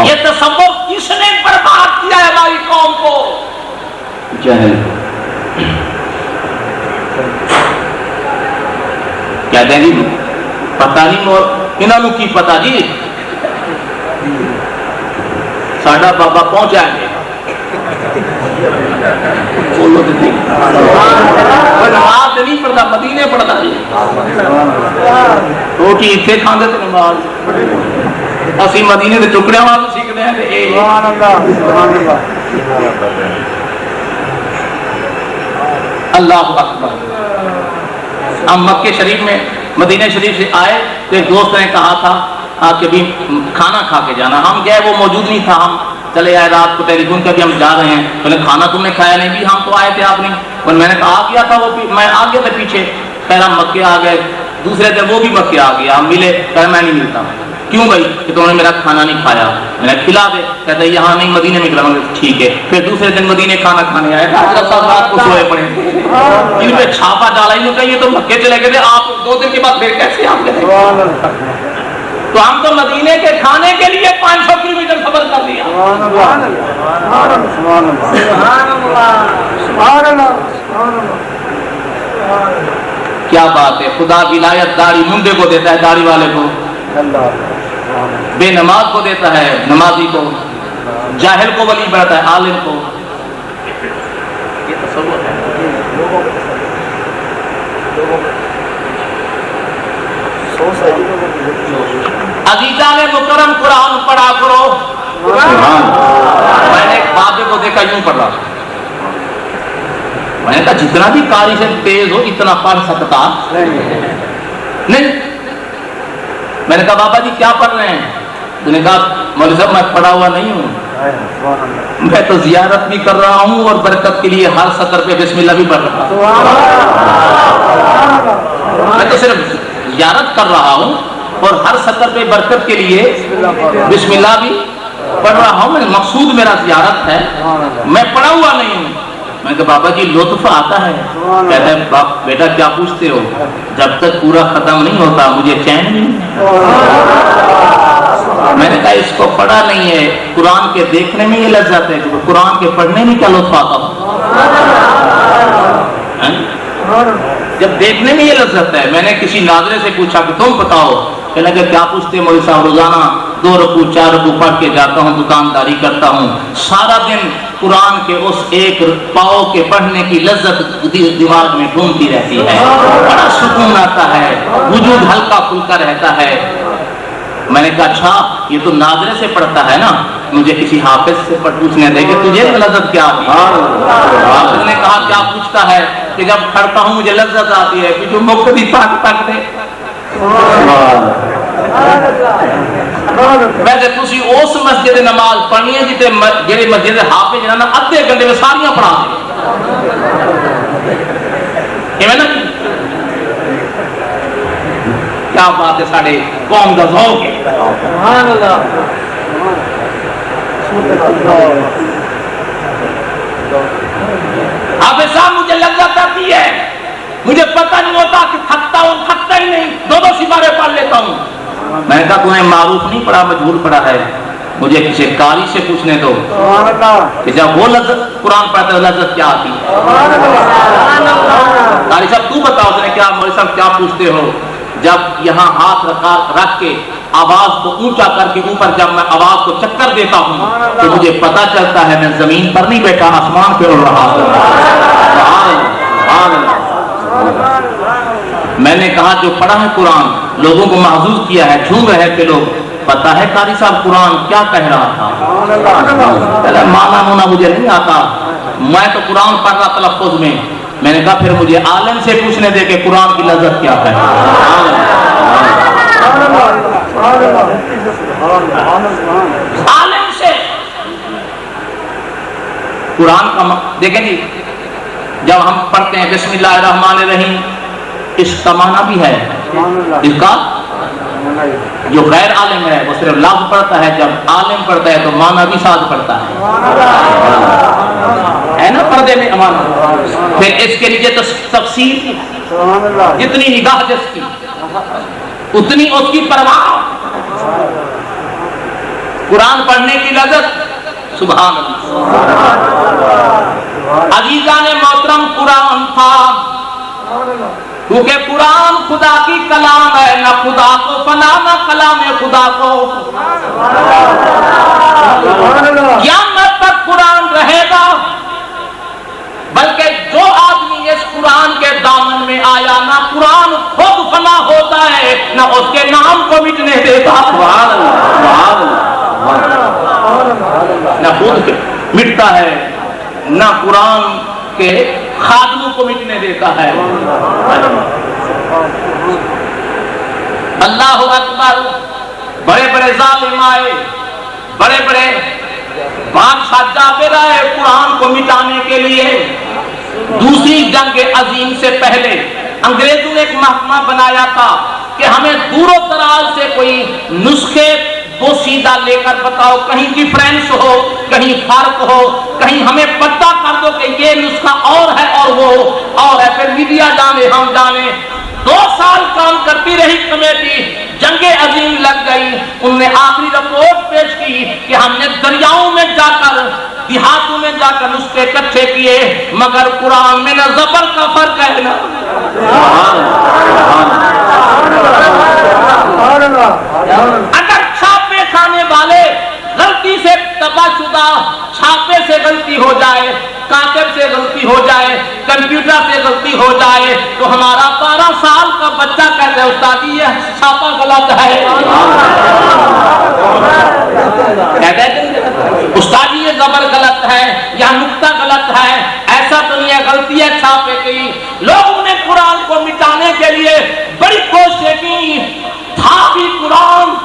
یہ تصور کس نے برباد کیا ہے ہماری قوم کو؟ جہل۔ کہتے ہیں جی پتہ نہیں انہوں کی پتہ جی ساڈا بابا پہنچا ہے، نماز نہیں پڑھتا، مدینے پڑھتا جی، روٹی اتنے کھاندے تو نماز اسی مدینے کے ٹکڑے والوں سیکھتے ہیں۔ اللہ اکبر۔ ہم مکے شریف میں مدینہ شریف سے آئے تو ایک دوست نے کہا تھا کہ بھی کھانا کھا کے جانا، ہم گئے وہ موجود نہیں تھا، ہم چلے آئے رات کو ٹیلیفون کر کے ہم جا رہے ہیں. بولے کھانا تم نے کھایا نہیں؟ بھی ہم تو آئے تھے آپ نے. اور میں نے کہا آ گیا تھا وہ بھی، میں آ گیا تھا پیچھے. کہہ رہا مکے آ گئے. دوسرے دن وہ بھی مکے آ گیا. ہم ملے. کہہ میں نہیں ملتا. کیوں بھائی؟ کہ تم نے میرا کھانا نہیں کھایا. میں نے کھلا دے. کہتا ہے یہاں نہیں مدینے میں کھلاؤں گا. ٹھیک ہے. پھر دوسرے دن مدینے کھانا کھانے آئے. حضرت صاحب رات کو سوئے پڑے. ان پہ چھاپا ڈالا ہی نہیں. یہ تو مکے چلے گئے تھے، آپ 2 دن کے بعد پھر کیسے آپ گئے؟ تو ہم تو مدینے کے کھانے کے لیے 500 کلومیٹر سفر کر دیا. کیا بات ہے. خدا ولایت داڑھی منڈے کو دیتا ہے، داڑھی والے کو. بے نماز کو دیتا ہے، نمازی کو. جاہل کو ولی بناتا ہے، عالم کو. یہ تصور ہے. عزیزان مکرم قرآن پڑھا کرو. میں نے ایک بابے کو دیکھا یوں پڑھ رہا. میں نے کہا جتنا بھی قاری سے تیز ہو اتنا پڑھ سکتا نہیں. میں نے کہا بابا جی کیا پڑھ رہے ہیں؟ تو نے کہا مولوی صاحب میں پڑھا ہوا نہیں ہوں، میں تو زیارت بھی کر رہا ہوں اور برکت کے لیے ہر سطر پہ بسم اللہ بھی پڑھ رہا ہوں. میں تو صرف زیارت کر رہا ہوں اور ہر سطر پہ برکت کے لیے بسم اللہ بھی پڑھ رہا ہوں. مقصود میرا زیارت ہے، میں پڑھا ہوا نہیں ہوں. میں کہا بابا جی لطف آتا ہے. کہتا ہے باپ بیٹا کیا پوچھتے ہو؟ جب تک پورا ختم نہیں ہوتا مجھے چین نہیں. میں نے کہا اس کو پڑھا نہیں ہے. قرآن کے دیکھنے میں یہ لذت ہے، قرآن کے پڑھنے میں کیا لطف آتا ہو؟ جب دیکھنے میں یہ لذت ہے. میں نے کسی ناظرے سے پوچھا کہ تم بتاؤ. کہنے لگا کیا پوچھتے مولوی صاحب؟ روزانہ 2 رکوع 4 رکوع پڑھ کے جاتا ہوں، دکانداری کرتا ہوں. سارا دن قرآن کے اس ایک پاؤ کے پڑھنے کی لذت دماغ میں گھومتی رہتی ہے. بڑا سکون آتا ہے، وجود ہلکا پھلکا رہتا ہے. میں نے کہا اچھا یہ تو ناظرے سے پڑھتا ہے نا، مجھے کسی حافظ سے پوچھنے دے کہ تجھے لذت کیا آتی ہے؟ حافظ نے کہا کیا پوچھتا ہے؟ کہ جب پڑھتا ہوں مجھے لذت آتی ہے کہ جو مقتدی تک دے. ویسے تسی اس مسجد نماز پڑھنی ہے جی مسجد حافظ نا ادھے گھنٹے میں ساریاں پڑھا دے. کیا بات ہے. ساڑھے قوم کا ذوق ہے. حافظ صاحب مجھے لذت آتی ہے، مجھے پتہ نہیں ہوتا کہ تھکتا ہوں، تھکتا ہی نہیں. 2 سپارے پڑھ لیتا ہوں. میں نے کہا تمہیں معروف نہیں پڑھا، مجہول پڑھا ہے. مجھے کسی قاری سے پوچھنے دو کہ جب وہ لذت قرآن پڑھتا ہے لذت کیا آتی ہے. قاری صاحب تو بتاؤ. اس نے کیا مولوی صاحب کیا پوچھتے ہو؟ جب یہاں ہاتھ رکھ کے آواز کو اونچا کر کے اوپر جب میں آواز کو چکر دیتا ہوں تو مجھے پتا چلتا ہے میں زمین پر نہیں بیٹھا، آسمان پہ اڑ رہا ہوں. میں نے کہا جو پڑھا ہے قرآن لوگوں کو محظوظ کیا ہے، جھوم رہے تھے لوگ. پتا ہے قاری صاحب قرآن کیا کہہ رہا تھا؟ مانا مونا مجھے نہیں آتا، میں تو قرآن پڑھ رہا تلفظ میں. میں نے کہا پھر مجھے عالم سے پوچھنے دے کہ قرآن کی لذت کیا ہے. عالم سے قرآن کا دیکھیں جی. جب ہم پڑھتے ہیں بسم اللہ الرحمن الرحیم، اس کا معنی بھی ہے. اس کا جو غیر عالم ہے وہ صرف لفظ پڑھتا ہے، جب عالم پڑھتا ہے تو معنی بھی ساتھ پڑھتا ہے نا پردے میں امانت. پھر اس کے لیے تفسیر جتنی نگاہ جس کی اتنی اس کی پرواہ. قرآن پڑھنے کی لذت سبحان اللہ. عزیزان محترم قرآن تھا کیونکہ قرآن خدا کی کلام ہے، نہ خدا کو فنا نہ کلام خدا کو. قیامت تک قرآن رہے گا، بلکہ جو آدمی اس قرآن کے دامن میں آیا نہ قرآن خود فنا ہوتا ہے نہ اس کے نام کو مٹنے دیتا. نہ خود مٹتا ہے نہ قرآن کے خادموں کو مٹنے دیتا ہے. اللہ اکبر. بڑے بڑے ظالم آئے، بڑے بڑے بادشاہ جابر آئے قرآن کو مٹانے کے لیے۔ دوسری جنگ عظیم سے پہلے انگریزوں نے ایک محکمہ بنایا تھا کہ ہمیں دور و دراز سے کوئی نسخے پوشیدہ لے کر بتاؤ، کہیں ڈفرینس ہو، کہیں فرق ہو، کہیں ہمیں پتہ کر دو کہ یہ نسخہ اور ہے اور وہ اور ہے۔ پھر میڈیا جانے ہم جانے۔ 2 سال کام کرتی رہی کمیٹی، جنگ عظیم لگ گئی۔ انہوں نے آخری رپورٹ پیش کی کہ ہم نے دریاؤں میں جا کر، دیہاتوں میں جا کر نسخے اکٹھے کیے، مگر قرآن میں نہ زبر کا فرق ہے نا۔ اگر چھاپے کھانے والے غلطی سے تباہ شدہ چھاپے سے غلطی ہو جائے، کاتب سے غلطی ہو جائے، کمپیوٹر سے غلطی ہو جائے، تو ہمارا 12 سال کا بچہ کہتا ہے استاد یہ چھاپا غلط ہے، کہتا ہے استاد یہ زبر غلط ہے یا نقطہ غلط ہے، ایسا تو نہیں ہے، غلطی ہے چھاپے کی۔ لوگوں نے قرآن کو مٹانے کے لیے بڑی کوششیں کی، تھا بھی قرآن،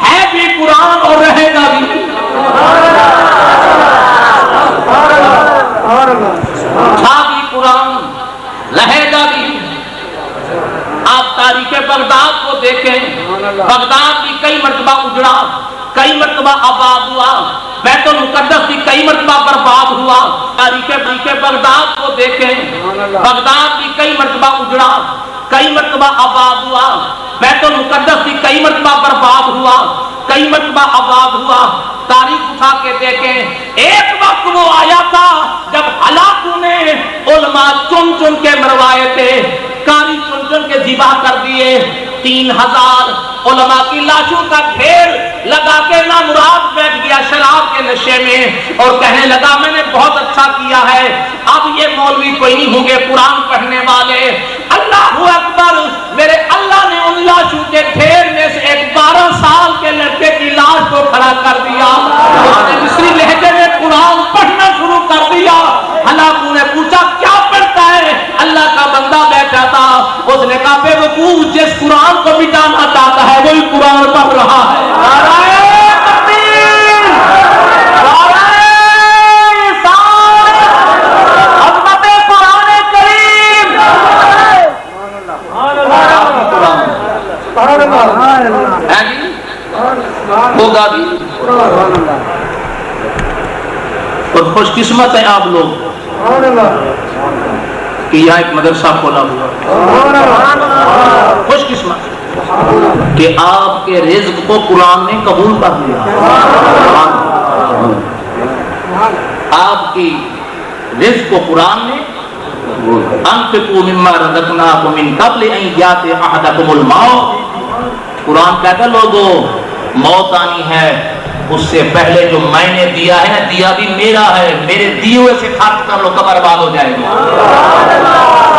ہے بھی قرآن اور رہے گا بھی، تھا بھی قرآن، رہے گا بھی۔ آپ تاریخ بغداد کو دیکھیں، بغداد بھی کئی مرتبہ اجڑا، کئی مرتبہ آباد ہوا، بیت المقدس بھی کئی مرتبہ برباد ہوا۔ تاریخ بغداد کو دیکھیں، بغداد بھی کئی مرتبہ اجڑا، کئی مرتبہ آباد ہوا، بیت المقدس بھی کئی مرتبہ برباد ہوا، کئی مرتبہ آباد ہوا۔ تاریخ اٹھا کے دیکھیں، ایک وقت وہ آیا تھا جب ہلاکوں نے علماء چن چن کے مروائے تھے، کاری چن چن کے ذبح کر دیے۔ 3000 علماء کی لاشوں کا ڈھیر لگا کے نامراد بیٹھ گیا شراب کے نشے میں اور کہنے لگا میں نے بہت اچھا کیا ہے، اب یہ مولوی کوئی نہیں ہوں گے قرآن پڑھنے والے۔ اللہ اکبر، میرے اللہ نے ان لاشوں کے ڈھیر میں سے ایک 12 سال کے لڑکے کی لاش کو کھڑا کر دیا، اس نے مصری لہجے میں قرآن پڑھنا شروع کر دیا۔ ہلاکوں نے پوچھا کیا پڑھتا ہے؟ اللہ کا بندہ بیٹھا تھا، اس نے کہا بے وقوف، جس قرآن کو مٹانا چاہتا ہے وہی قرآن پڑھ رہا ہے۔ ہوگا بھی، اور خوش قسمت ہیں آپ لوگ کہ یہاں ایک مدرسہ کھولا ہوا، خوش قسمت کہ آپ کے رزق کو قرآن نے قبول کر لیا۔ آپ کی رزق کو قرآن نے انفقوا مما رزقناکم من قبل ان یأتی احدکم الموت، قرآن کہتا ہے لوگوں موت آنی ہے اس سے پہلے جو میں نے دیا ہے نا، دیا بھی میرا ہے، میرے دیے ہوئے سے خرچ کر لو، قبر برباد ہو جائے گی۔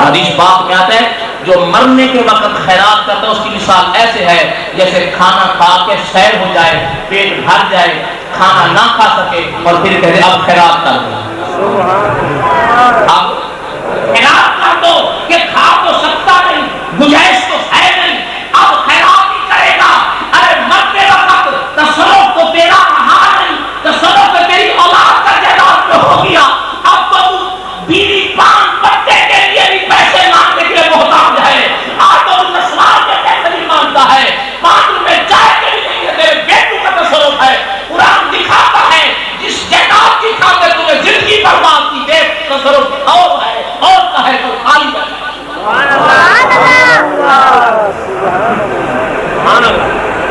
حدیث پاک میں آتا ہے جو مرنے کے وقت خیرات کرتا ہے اس کی مثال ایسے ہے جیسے کھانا کھا کے سیر ہو جائے، پیٹ بھر جائے، کھانا نہ کھا سکے اور پھر کہتے اب خیرات کر دو، اب خیرات کر دو کہ کھا تو سکتا نہیں، گنجائش تو ہے نہیں، اب خیرات ہی کرے گا۔ ارے مرتے وقت تصرف تو تیرا رہا نہیں، تصرف تو تیری اولاد کا جائیداد پہ ہو گیا، اب تو بیوی پان بچے کے لیے بھی پیسے مانگنے کے لیے محتاج ہے، آج تو نسوار کے پیسے نہیں مانگتا ہے، 5 روپے چائے کے لیے نہیں ہے، تیرے بیٹوں کا تصرف ہے۔ قرآن دکھاتا ہے جس جائیداد کی خاطر تمہیں زندگی برباد کی، دیکھ تصرف اور ہے اور کا ہے تو خالی بیٹھا۔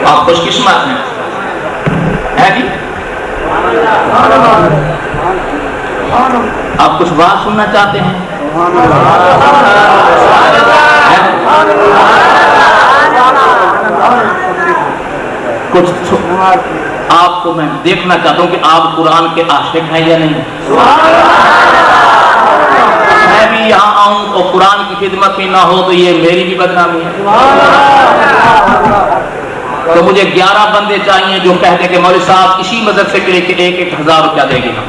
آپ خوش قسمت ہیں جی۔ آپ کچھ بات سننا چاہتے ہیں؟ کچھ آپ کو میں دیکھنا چاہتا ہوں کہ آپ قرآن کے عاشق ہیں یا نہیں۔ میں بھی یہاں آؤں تو قرآن کی خدمت میں نہ ہو تو یہ میری بھی بدنامی ہے۔ تو مجھے 11 بندے چاہیے جو کہتے کہ مولوی صاحب اسی مدرسے کے لیے 1,000 روپیہ دے گے ہم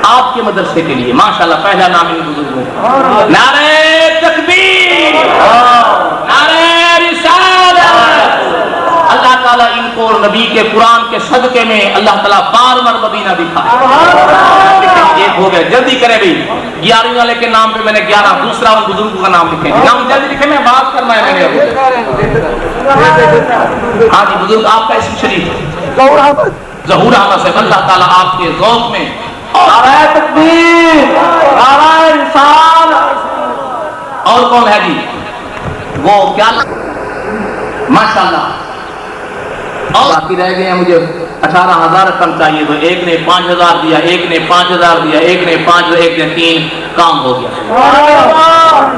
آپ کے مدرسے کے لیے۔ ماشاءاللہ پہلا نام ان بزرگوں، نعرہ تکبیر، نعرہ رسالت۔ اللہ کا تعالیٰ ان کو نبی کے قرآن کے صدقے میں اللہ تعالیٰ بار بار مدینہ دکھائے. ایک ہو گئے, جلدی کریں بھائی. 11ویں والے کے نام پہ میں نے 11, دوسرا ان بزرگوں کا نام لکھیں. نام جلدی لکھیں, میں بات کرنا ہے. میں نے ہاں جی بزرگ, آپ کا اسم شریف ظہور احمد صاحب. اللہ تعالیٰ آپ کے ذوق میں نعرہ تکبیر, نعرہ رسالت. اور کون ہے جی وہ کیا ماشاءاللہ. اور باقی رہ گئے ہیں مجھے 18,000 رقم چاہیے, تو ایک نے 5,000 دیا, ایک نے 5,000 دیا, ایک نے 5, ایک نے 3. کام ہو گیا.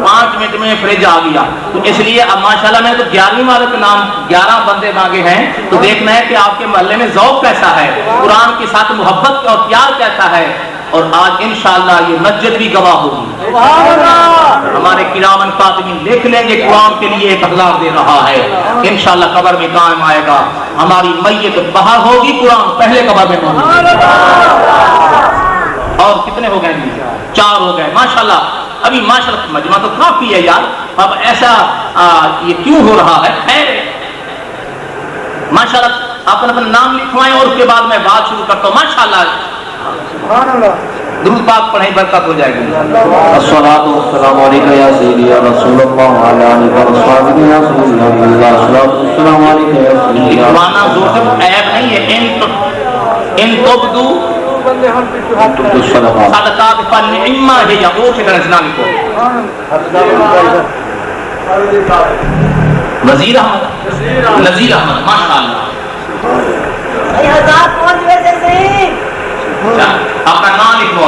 5 منٹ میں فریج آ گیا. تو اس لیے اب ماشاءاللہ میں تو 11ویں والے کے نام 11 بندے مانگے ہیں. تو دیکھنا ہے کہ آپ کے محلے میں ذوق کیسا ہے, قرآن کے ساتھ محبت اور پیار کیسا ہے. اور آج انشاءاللہ یہ مسجد بھی گواہ ہوگی. ہمارے کرامن کاتبین لکھ لیں گے قرآن کے لیے 1,000 دے رہا ہے. انشاءاللہ قبر میں قائم آئے گا. ہماری میت باہر ہوگی, قرآن پہلے قبر میں ہوگی. اور کتنے ہو گئے جی؟ 4 ہو گئے ماشاءاللہ. ابھی ماشاءاللہ مجمع تو کافی ہے یار. اب ایسا یہ کیوں ہو رہا ہے؟ خیر ماشاءاللہ آپ اپنا نام لکھوائیں اور اس کے بعد میں بات شروع کرتا ہوں. ماشاءاللہ درود پاک پڑھیں, برکت ہو جائے گی. الصلاۃ والسلام علیکم یا سیدی یا رسول اللہ وعلی آلہ وصحبہ یا رسول اللہ. الصلاۃ والسلام علیکم یا سیدی یا لکھوانا زور سے عیب نہیں ہے. ان تبدو صدقات فنعما ہے, یا اور سے کرنا لکھو. وزیر احمد, نذیر احمد ماشاءاللہ. اپنا نام لکھو.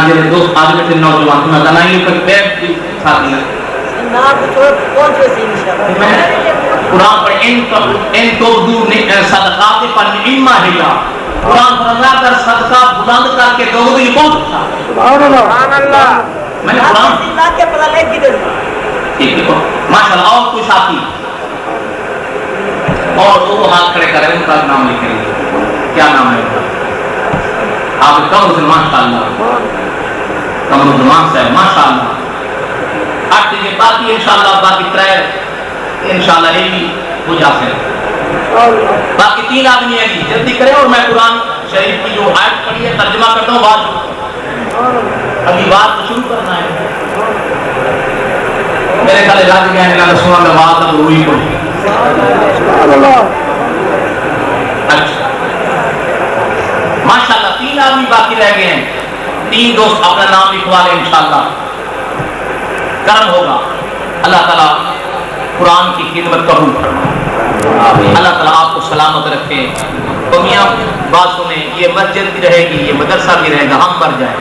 میرے دوست آدمی سے نوجوان تمہیں بنائیے پر بیٹھ بھی ساتھی قرآن پر ان تبدو صدقات فنعما ہے. قرآن پر اللہ کر صدقہ بلند کر کے دو گے, یہ بہت اچھا. میں نے قرآن ٹھیک ہے ماشاءاللہ. اور کوئی ساتھی اور وہ ہاتھ کھڑے کریں, ان کا نام لکھیں گے. کیا نام ہے آپ؟ قمر سلمان ماشاءاللہ. قمر سلمان صاحب ماشاءاللہ. 8 چیزیں باقی انشاءاللہ, باقی 3 انشاءاللہ یہ بھی ہو جاتے ہیں. باقی 3 آدمی ہیں جی, جلدی کریں. اور میں قرآن شریف کی جو آیت پڑھی ہے ترجمہ کرتا ہوں. بات ابھی بات شروع کرنا ہے. میرے خیال راج میں سنا میں بات اب ہوئی کو. اچھا ماشاءاللہ 3 آدمی باقی رہ گئے ہیں. 3 دوست اپنا نام لکھوا لیں, انشاءاللہ کرم ہوگا. اللہ تعالیٰ قرآن کی خدمت قبول فرمائے. اللہ تعالیٰ آپ کو سلامت رکھے. تو میاں بات سنیں, یہ مسجد بھی رہے گی, یہ مدرسہ بھی رہے گا, ہم مر جائیں.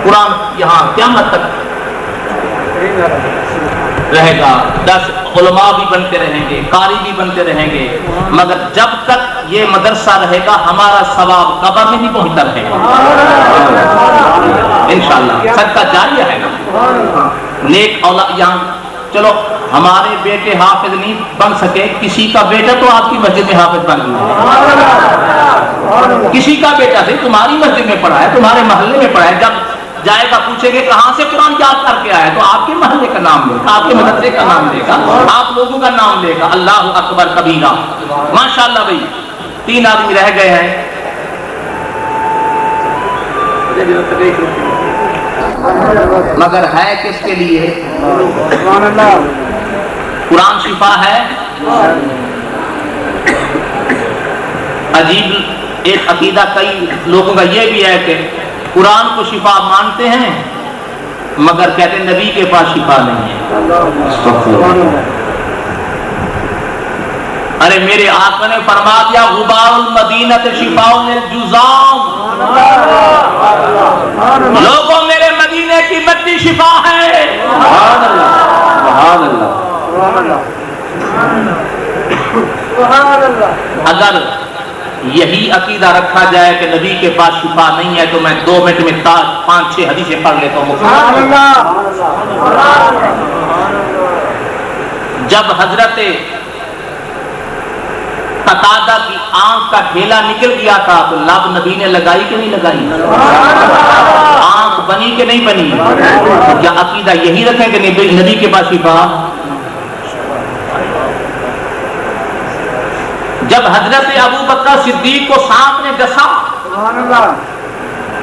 قرآن یہاں قیامت تک رہے گا. 10 علماء بھی بنتے رہیں گے, قاری بھی بنتے رہیں گے, مگر جب تک یہ مدرسہ رہے گا ہمارا ثواب قبر میں نہیں پہنچتا رہے گا انشاءاللہ. صدقہ جاریہ ہے نا. نیک اولاد یہاں, چلو ہمارے بیٹے حافظ نہیں بن سکے, کسی کا بیٹا تو آپ کی مسجد میں حافظ بن گیا. کسی کا بیٹا سے تمہاری مسجد میں پڑھا ہے, تمہارے محلے میں پڑھا ہے. جب جائے گا پوچھے گے کہاں سے قرآن یاد کر کے آیا, تو آپ کے محلے کا نام لے گا, آپ کے مدرسے کا نام لے گا, آپ لوگوں کا نام لے گا. اللہ اکبر کبیرہ. ماشاءاللہ بھائی 3 آدمی رہ گئے ہیں. مگر ہے کس کے لیے؟ قرآن شفا ہے. عجیب ایک عقیدہ کئی لوگوں کا یہ بھی ہے کہ قرآن کو شفا مانتے ہیں مگر کہتے ہیں نبی کے پاس شفا نہیں ہے. ارے میرے آقا نے فرما دیا غبار المدینہ شفاء للجذام. لوگوں میرے مدینے کی مٹی شفا ہے. سبحان اللہ, سبحان اللہ. اگر یہی عقیدہ رکھا جائے کہ نبی کے پاس شفا نہیں ہے تو میں 2 منٹ میں 5-6 حدیثیں پڑھ لیتا ہوں. جب حضرت قتادہ کی آنکھ کا ڈھیلا نکل گیا تھا تو لب نبی نے لگائی کہ نہیں لگائی؟ آنکھ آنکھ بنی کہ نہیں بنی؟ تو کیا عقیدہ یہی رکھیں کہ نبی کے پاس شفا؟ جب حضرت ابو بکر صدیق کو سانپ نے ڈسا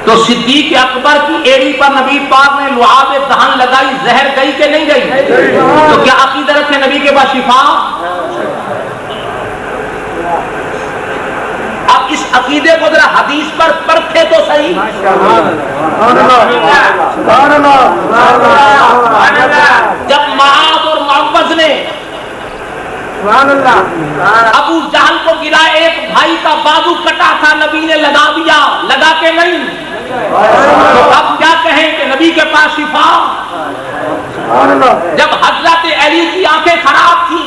تو صدیق اکبر کی ایڑی پر نبی پاک نے لعاب دہن لگائی، زہر گئی کہ نہیں گئی؟ تو کیا عقیدہ رکھیں نبی کے پاس شفا؟ اب اس عقیدے کو ذرا حدیث پر پرکھے تو صحیح۔ جب معاذ اور معوذ نے ابو جہل کو گرا، ایک بھائی کا بازو کٹا تھا، نبی نے لگا دیا، لگا کے نہیں، تو اب کیا کہیں کہ نبی کے پاس شفا؟ جب حضرت علی کی آنکھیں خراب تھی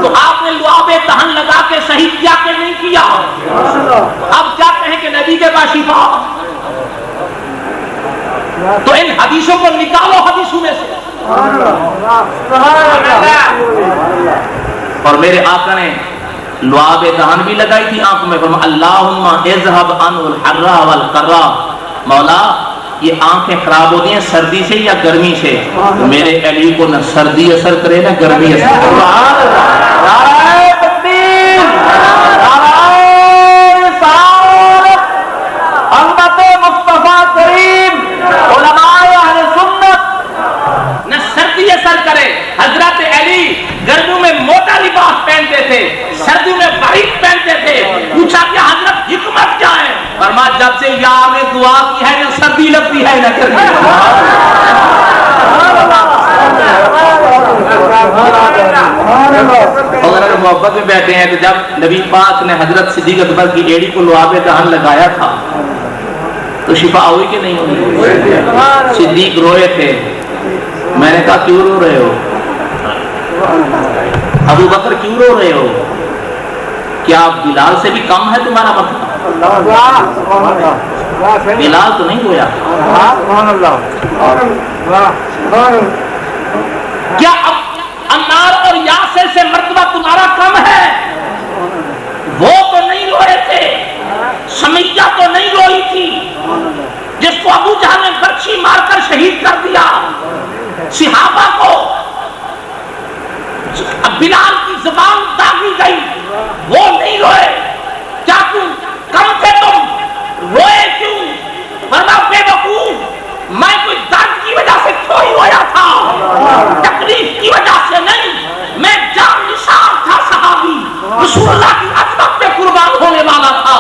تو آپ نے لعاب دہن لگا کے صحیح کیا کہ نہیں کیا؟ اب کیا کہیں کہ نبی کے پاس شفا؟ تو ان حدیثوں کو نکالو حدیثوں میں سے۔ اور میرے آقا نے لعاب دہن بھی لگائی تھی آنکھ میں، فرمایا اللہم اذهب عن الحر والقرا، مولا یہ آنکھیں خراب ہوتی ہیں سردی سے یا گرمی سے؟ تو میرے علی کو نہ سردی اثر کرے نہ گرمی اثر کرے۔ سبحان اللہ، نعرہ تکبیر، نعرہ رسالت، امت مصطفیٰ کریم، علماء اہل سنت، نہ سردی اثر کرے۔ حضرت علی گرمیوں میں موٹا لباس پہنتے تھے، سردیوں میں باریک پہنتے تھے۔ پوچھا کہ حضرت حکمت کیا ہے؟ فرمایا جب سے یار نے دعا کی ہے نہ سردی لگتی ہے نہ گرمی۔ اگر محبت میں بیٹھے ہیں تو جب نبی پاک نے حضرت صدیق اکبر کی ایڑی کو لعاب دہن لگایا تھا تو شفا ہوئی کہ نہیں ہوئی؟ صدیق روئے تھے، میں نے کہا کیوں رو رہے ہو؟ ابو بکر کیوں رو رہے ہو؟ کیا بلال سے بھی کم ہے تمہارا مرتبہ؟ بلال تو نہیں رویا۔ کیا عمار اور یاسر سے مرتبہ تمہارا کم ہے؟ وہ تو نہیں روئے تھے، سمیہ تو نہیں روئی تھی جس کو ابو جہل نے برچھی مار کر شہید کر دیا، صحابہ کو اب بلال کی زبان داغی گئی، وہ نہیں روئے۔ کیا تم کم تھے؟ تم روئے کیوں؟ فرمایا بے وقوف، میں کوئی درد کی وجہ سے تھوڑی رویا تھا، تکلیف کی وجہ سے نہیں، میں جان نثار تھا، صحابی رسول اللہ کی عظمت پہ قربان ہونے والا تھا،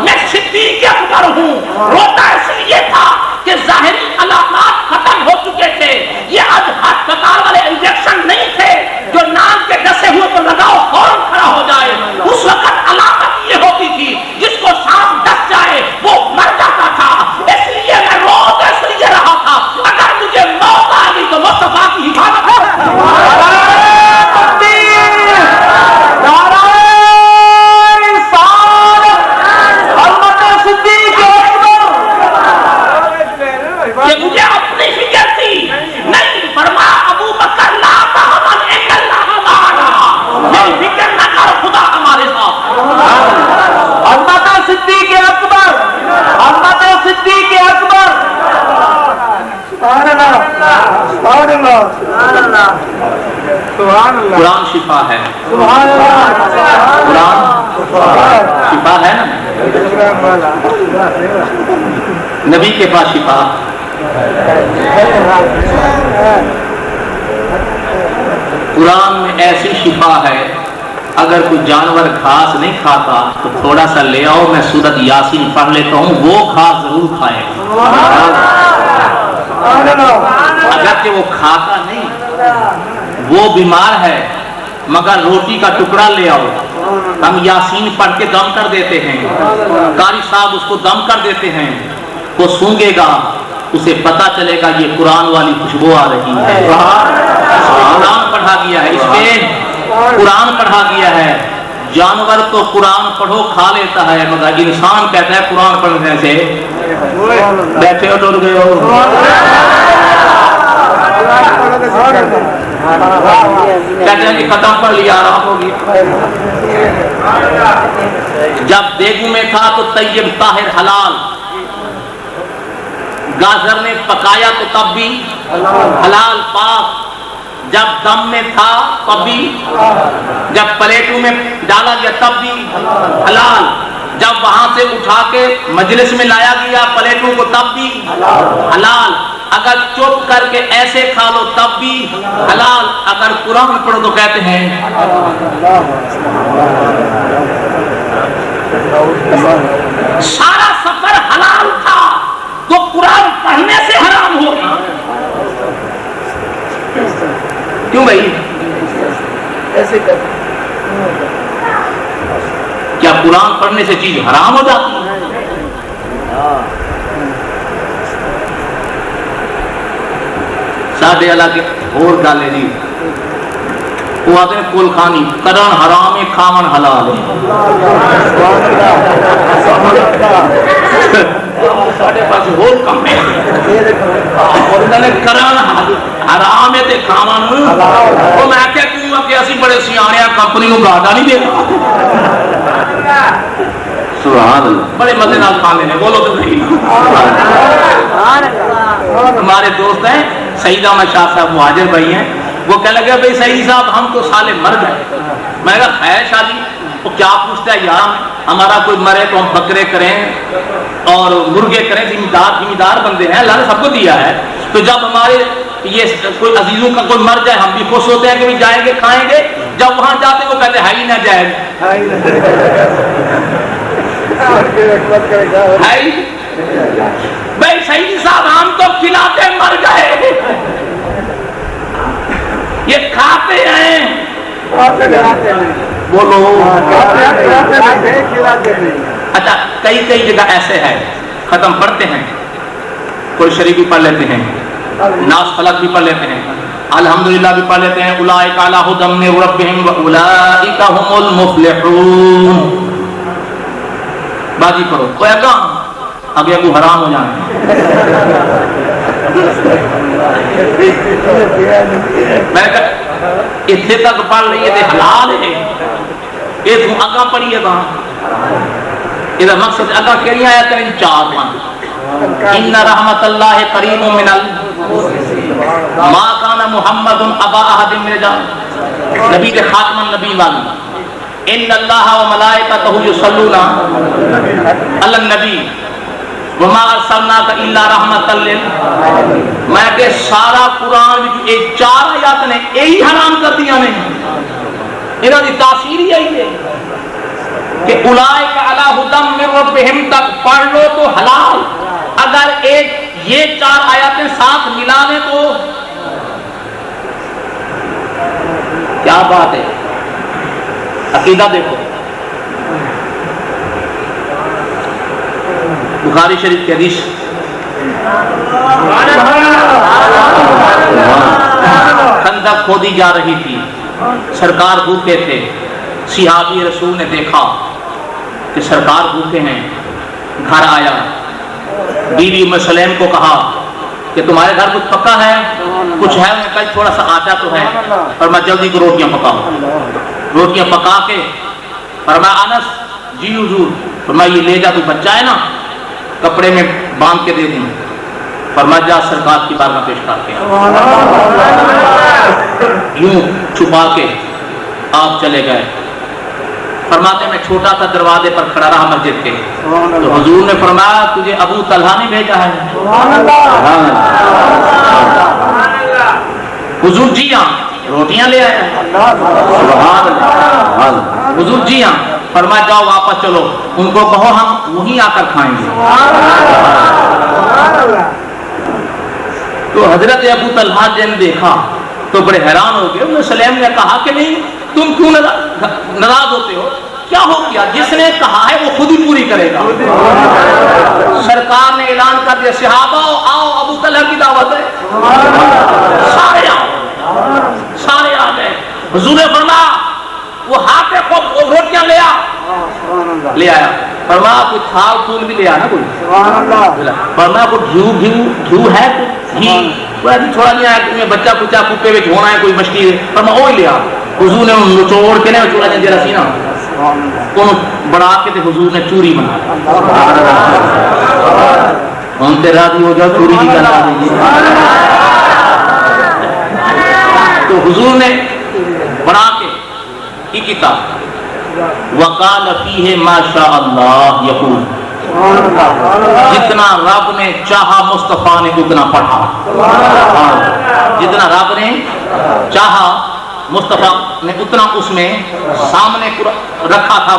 میں صدیق اکبر ہوں۔ روتا اس لیے تھا کہ ظاہری علامات ختم ہو چکے تھے، یہ آج ہسپتال والے انجیکشن نہیں تھے جو نام کے ڈسے ہوئے تو لگاؤ فوراً کھڑا ہو جائے۔ اس وقت علامت یہ ہوتی تھی جس کو سانپ ڈس جائے وہ مر جاتا تھا، اس لیے میں روز اس لیے رہا تھا اگر مجھے موت آ گئی تو مصطفیٰ کی حفاظت ہے۔ مجھے اپنی فکر تھی نہیں، فرمایا ابو بکر لا تحزن ان اللہ معنا، میری فکر نہ کر خدا ہمارے ساتھ۔ حضرت صدیق اکبر، حضرت صدیق اکبر، سبحان اللہ، سبحان اللہ، سبحان اللہ۔ قرآن شفا ہے، سبحان اللہ، قرآن شفا ہے نا۔ نبی کے پاس شفا، قرآن میں ایسی شفا ہے اگر کوئی جانور گھاس نہیں کھاتا تو تھوڑا سا لے آؤ، میں سورۃ یاسین پڑھ لیتا ہوں، وہ گھاس ضرور کھائے۔ اگرچہ وہ کھاتا نہیں، وہ بیمار ہے، مگر روٹی کا ٹکڑا لے آؤ، ہم یاسین پڑھ کے دم کر دیتے ہیں، قاری صاحب اس کو دم کر دیتے ہیں، وہ سونگے گا، اسے پتا چلے گا یہ قرآن والی خوشبو آ رہی ہے۔ قرآن پڑھا گیا ہے، اس میں قرآن پڑھا گیا ہے۔ جانور تو قرآن پڑھو کھا لیتا ہے، مگر انسان کہتا ہے قرآن پڑھنے سے بیٹھے ہو ڈر گئے ہو۔ کہتے ہیں کہ ختم پڑھ لیا آرام ہوگی۔ جب دیگو میں تھا تو طیب طاہر حلال، گاجر نے پکایا تو تب بھی حلال پاک، جب دم میں تھا تب بھی، جب پلیٹوں میں ڈالا گیا تب بھی حلال، جب وہاں سے اٹھا کے مجلس میں لایا گیا پلیٹوں کو تب بھی حلال، اگر چپ کر کے ایسے کھا لو تب بھی حلال، اگر قرآن پڑھو تو کہتے ہیں سارا سفر حلال تھا تو قرآن پڑھنے سے حرام ہو گیا کیوں بھائی؟ ایسے کر کیا قرآن پڑھنے سے چیز حرام ہو جاتی ہے؟ ساڈے اللہ کے اور گل ہے جی، وہ آتے ہیں کل خانی کرن حرام ہے کھاون حلال ہے۔ ساڈے پاس اور کم ہے، کرن حرام ہے تے کھاون وہ میں کیا کیوں کہ اسی بڑے سیانے کمپنی کو گاٹا نہیں دیتا، سبحان اللہ، بڑے مزے نال کھا لینے، بولو تو صحیح۔ ہمارے دوست ہیں سعید احمد شاہ صاحب مہاجر بھائی ہیں، وہ کہنے لگے بھائی سعید صاحب ہم تو سالے مر گئے۔ میں کہا خیر شادی وہ کیا پوچھتا ہے یار، ہمارا کوئی مرے تو ہم بکرے کریں اور مرغے کریں، ذمہ دار بندے ہیں، اللہ نے سب کو دیا ہے، تو جب ہمارے یہ کوئی عزیزوں کا کوئی مر جائے ہم بھی خوش ہوتے ہیں کہ جائیں گے کھائیں گے، جب وہاں جاتے وہ کہتے ہیں ہی نہ جائے بھائی سعید صاحب ہم تو کھلاتے مر گئے، یہ کھاتے ہیں بولو۔ اچھا کئی جگہ ایسے ہے ختم پڑھتے ہیں، کوئی شریف بھی پڑھ لیتے ہیں، ناس فلک بھی پڑھ لیتے ہیں، الحمدللہ بھی پڑھ لیتے ہیں، اولئک علی ھدی من ربہم واولئک ھم المفلحون۔ باجی پڑھو کوئی آگے ابو حرام ہو جائیں۔ میں کہا اتنے تک پڑھ لیے تو حلال ہے، یہ تم اگاں پڑھیے گا، یہ مقصد اگاں کہڑی آیت ہیں؟ 4 ان رحمت اللہ قریب من ما کان محمد ابا احد من الرجال، نبی کے خاتم النبی والی، ان اللہ و ملائکتہ یصلون علی النبی وما ارسلناک الا رحمۃ للعالمین۔ میں کہ سارا قرآن یہ 4 آیات نے یہی حرام کر دیا نے، انہاں دی تاثیر یہی ہے کہ اولئک علی ھدی من ربہم تک پڑھ لو تو حلال، اگر ایک یہ 4 آیاتیں ساتھ ملا لیں تو کیا بات ہے۔ عقیدہ دیکھو، بخاری شریف کی حدیث، خندق کھودی جا رہی تھی، سرکار بھوکے تھے، صحابی رسول نے دیکھا کہ سرکار بھوکے ہیں، گھر آیا، بیوی ام سلیم کو کہا کہ تمہارے گھر کچھ پکا ہے؟ کچھ ہے؟ انہوں نے کہا تھوڑا سا آٹا تو ہے، اور میں جلدی کو روٹیاں پکاؤں۔ روٹیاں پکا کے فرمایا انس جی حضور، فرمایا یہ لے جا، تو بچہ ہے نا، کپڑے میں باندھ کے دے دیں، فرمایا جا سرکار کی بارگاہ پیش کر کے، یوں چھپا کے آپ چلے گئے۔ فرماتے میں چھوٹا سا دروازے پر کھڑا رہا مسجد کے، تو حضور نے فرمایا تجھے ابو طلحہ نے بھیجا ہے؟ حضور جی ہاں، روٹیاں لے آیا۔ حضور جی ہاں، فرمایا جاؤ واپس چلو، ان کو کہو ہم وہیں آ کر کھائیں گے۔ تو حضرت ابو طلحہ جن دیکھا تو بڑے حیران ہو گئے۔ ام سلیم نے کہا کہ نہیں تم کیوں ناراض ہوتے ہو، کیا ہو گیا؟ جس نے کہا ہے وہ خود ہی پوری کرے گا۔ سرکار نے اعلان کر دیا صحابہ آؤ ابو طلحہ کی دعوت ہے، سارے آؤ، سارے آ گئے۔ حضور نے فرمایا وہ ہاتھ کو روٹیاں لے آیا، فرمایا کوئی تھال پھول بھی لے آنا، کوئی فرمایا کوئی گھیو ہے، گھی تھوڑا نہیں آیا، بچہ کچا کوپے میں ہونا ہے، کوئی مچھلی ہے، فرمایا وہی لے آ۔ حضور نے نچوڑ کے نا چوڑا جیسا سی نا بڑا کے حضور نے چوری بنا، ہم تے راضی ہو جاؤ چوری کی کرنا دیجیے. تو حضور نے بنا کے کی کتاب وقال فیہ ما شاء اللہ یقول، جتنا رب نے چاہا مصطفیٰ نے اتنا پڑھا. جتنا رب نے چاہا مصطفیٰ نے اتنا اس میں سامنے رکھا تھا.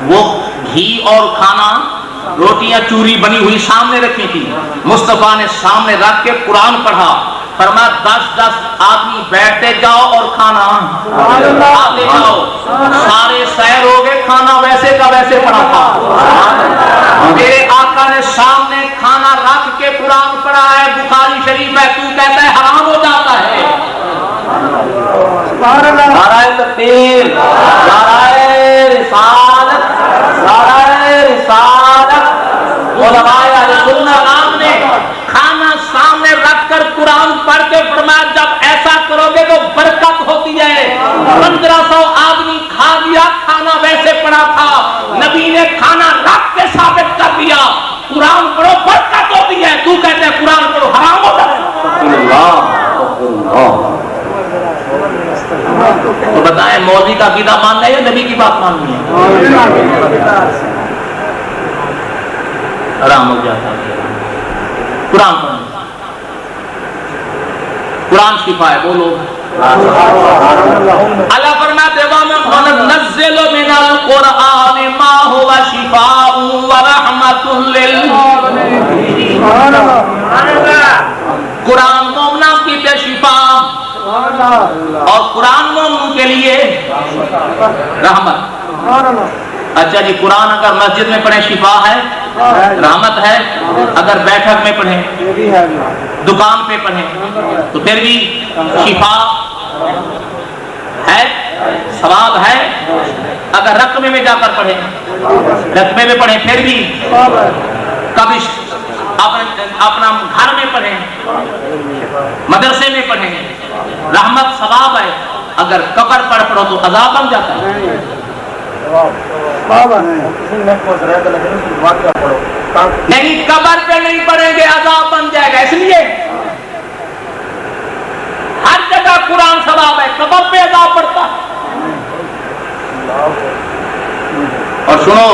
وہ گھی اور کھانا روٹیاں چوری بنی ہوئی سامنے رکھی تھی. مصطفیٰ نے سامنے رکھ کے قرآن پڑھا. فرمایا 10 آدمی بیٹھتے جاؤ اور کھانا آتے جاؤ. سارے سیر ہو گئے، کھانا ویسے کا ویسے پڑا تھا. میرے آقا نے سامنے کھانا رکھ کے قرآن پڑھا ہے. بخاری شریف ہے، تو کہتا ہے حرام ہو جاتا ہے. نعرہ تکبیر، نعرہ رسالت، نعرہ رسالت. علماء اہل سنت نے کھانا سامنے رکھ کر قرآن پڑھ کے فرمایا جب ایسا کرو گے تو برکت ہوتی ہے. 1500 آدمی کھا لیا، کھانا ویسے پڑا تھا. نبی نے کھانا رکھ کے ثابت کر دیا قرآن پڑھو برکت ہوتی ہے. تو کہتے ہیں قرآن پڑھو حرام ہوتا ہے. تو بتائیں مولوی کا عقیدہ ماننا ہے یا نبی کی بات ماننی ہے؟ حرام ہو جاتا ہے. قرآن پڑھنا، قرآن شفا ہے. بولو اللہ فرماتے ہیں وَنَنَزِّلُ مِنَ الْقُرْآنِ مَا هُوَ شِفَاءٌ وَرَحْمَةٌ لِّلْمُؤْمِنِينَ. قرآن مومنوں کی لیے شفا اور قرآن مومنوں کے لیے رحمت. اچھا جی، قرآن اگر مسجد میں پڑھیں شفا ہے، رحمت ہے. اگر بیٹھک میں پڑھیں، دکان پہ پڑھیں تو پھر بھی شفا ہے، ثواب ہے. اگر رقمے میں جا کر پڑھیں، رقمے میں پڑھیں پھر بھی. کبھی اپنا گھر میں پڑھیں، مدرسے میں پڑھیں، رحمت ثواب ہے. اگر قبر پر پڑھو تو عذاب بن جاتا ہے. نہیں، قبر پہ نہیں پڑھیں گے عذاب بن جائے گا. اس لیے ہر جگہ قرآن ثواب ہے، قبر پہ عذاب پڑتا ہے. اور سنو،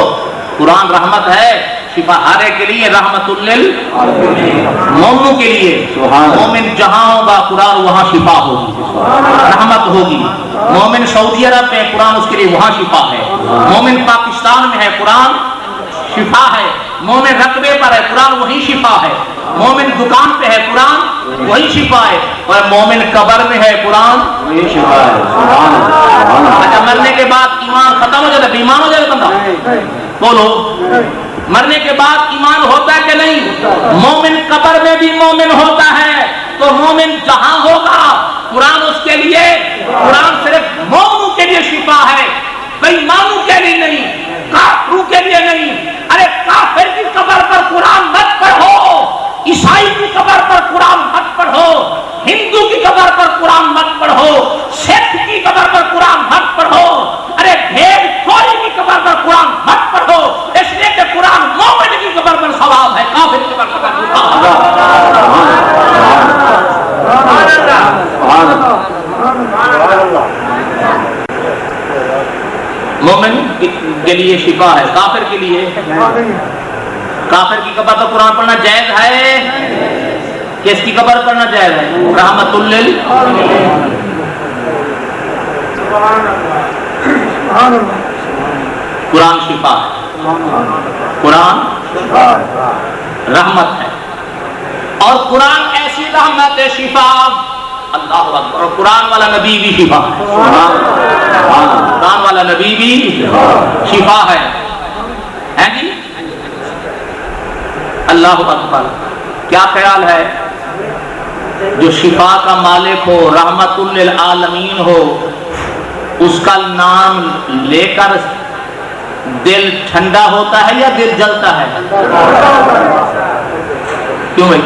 قرآن رحمت ہے، شفا ہر ایک کے لیے، رحمت للمومنوں کے لیے. مومن جہاں ہوگا قرآن وہاں شفا ہوگی، رحمت ہوگی. مومن سعودی عرب میں قرآن اس کے لیے وہاں شفا ہے. مومن پاکستان میں ہے قرآن شفا ہے. مومن رقبے پر ہے قرآن وہی شفا ہے. مومن دکان پہ ہے قرآن وہی شفا ہے. اور مومن قبر میں ہے قرآن وہی شفا ہے. اچھا، مرنے کے بعد ایمان ختم ہو جاتا ہے، بیمان ہو جائے گا بندہ؟ بولو، مرنے کے بعد ایمان ہوتا ہے کہ نہیں؟ مومن قبر میں بھی مومن ہوتا ہے. تو مومن جہاں ہوگا قرآن اس کے لیے، قرآن صرف مومنوں کے لیے شفا ہے، بے ایمانوں کے لیے نہیں، کافروں کے لیے نہیں. ارے کافر کی قبر پر قرآن مت پڑھو، عیسائی کی قبر پر قرآن مت پڑھو، ہندو کی قبر پر قرآن مت پڑھو، سکھ کی قبر پر قرآن مت پڑھو. ارے بھیڑ چوری کی قبر پر قرآن مت پڑھو، اس لیے کہ قرآن مومن کی قبر پر ثواب ہے، کافر کی قبر پر مومن کے لیے شفا ہے، کافر کے لیے. کافر کی قبر پر قرآن پڑھنا جائز ہے. کس کی قبر پڑھنا جائز ہے؟ رحمت قرآن شفا ہے، قرآن رحمت ہے. اور قرآن ایسی رحمت ہے، شفا. اللہ اکبر. اور قرآن والا نبی بھی شفا ہے. قرآن والا نبی بھی شفا ہے جی. اللہ اکبر. کیا خیال ہے؟ جو شفا کا مالک ہو، رحمت للعالمین ہو، اس کا نام لے کر دل ٹھنڈا ہوتا ہے یا دل جلتا ہے؟ کیوں بھائی؟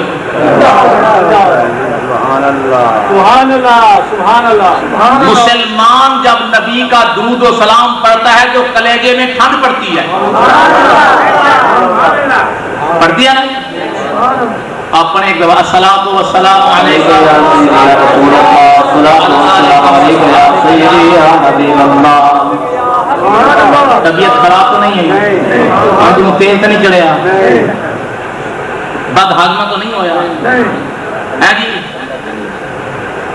سبحان اللہ، سبحان اللہ. مسلمان جب نبی کا درود و سلام پڑھتا ہے تو کلیجے میں ٹھنڈ پڑتی ہے. پڑھ دیا نا اپنے ایک دفعہ الصلاۃ والسلام علیکم یا رسول اللہ، الصلاۃ والسلام علیک یا سیدی یا حبیب اللہ۔ طبیعت خراب تو نہیں ہے تم تیل تو نہیں چڑھیا، بد ہاضمہ تو نہیں ہویا ہے جی،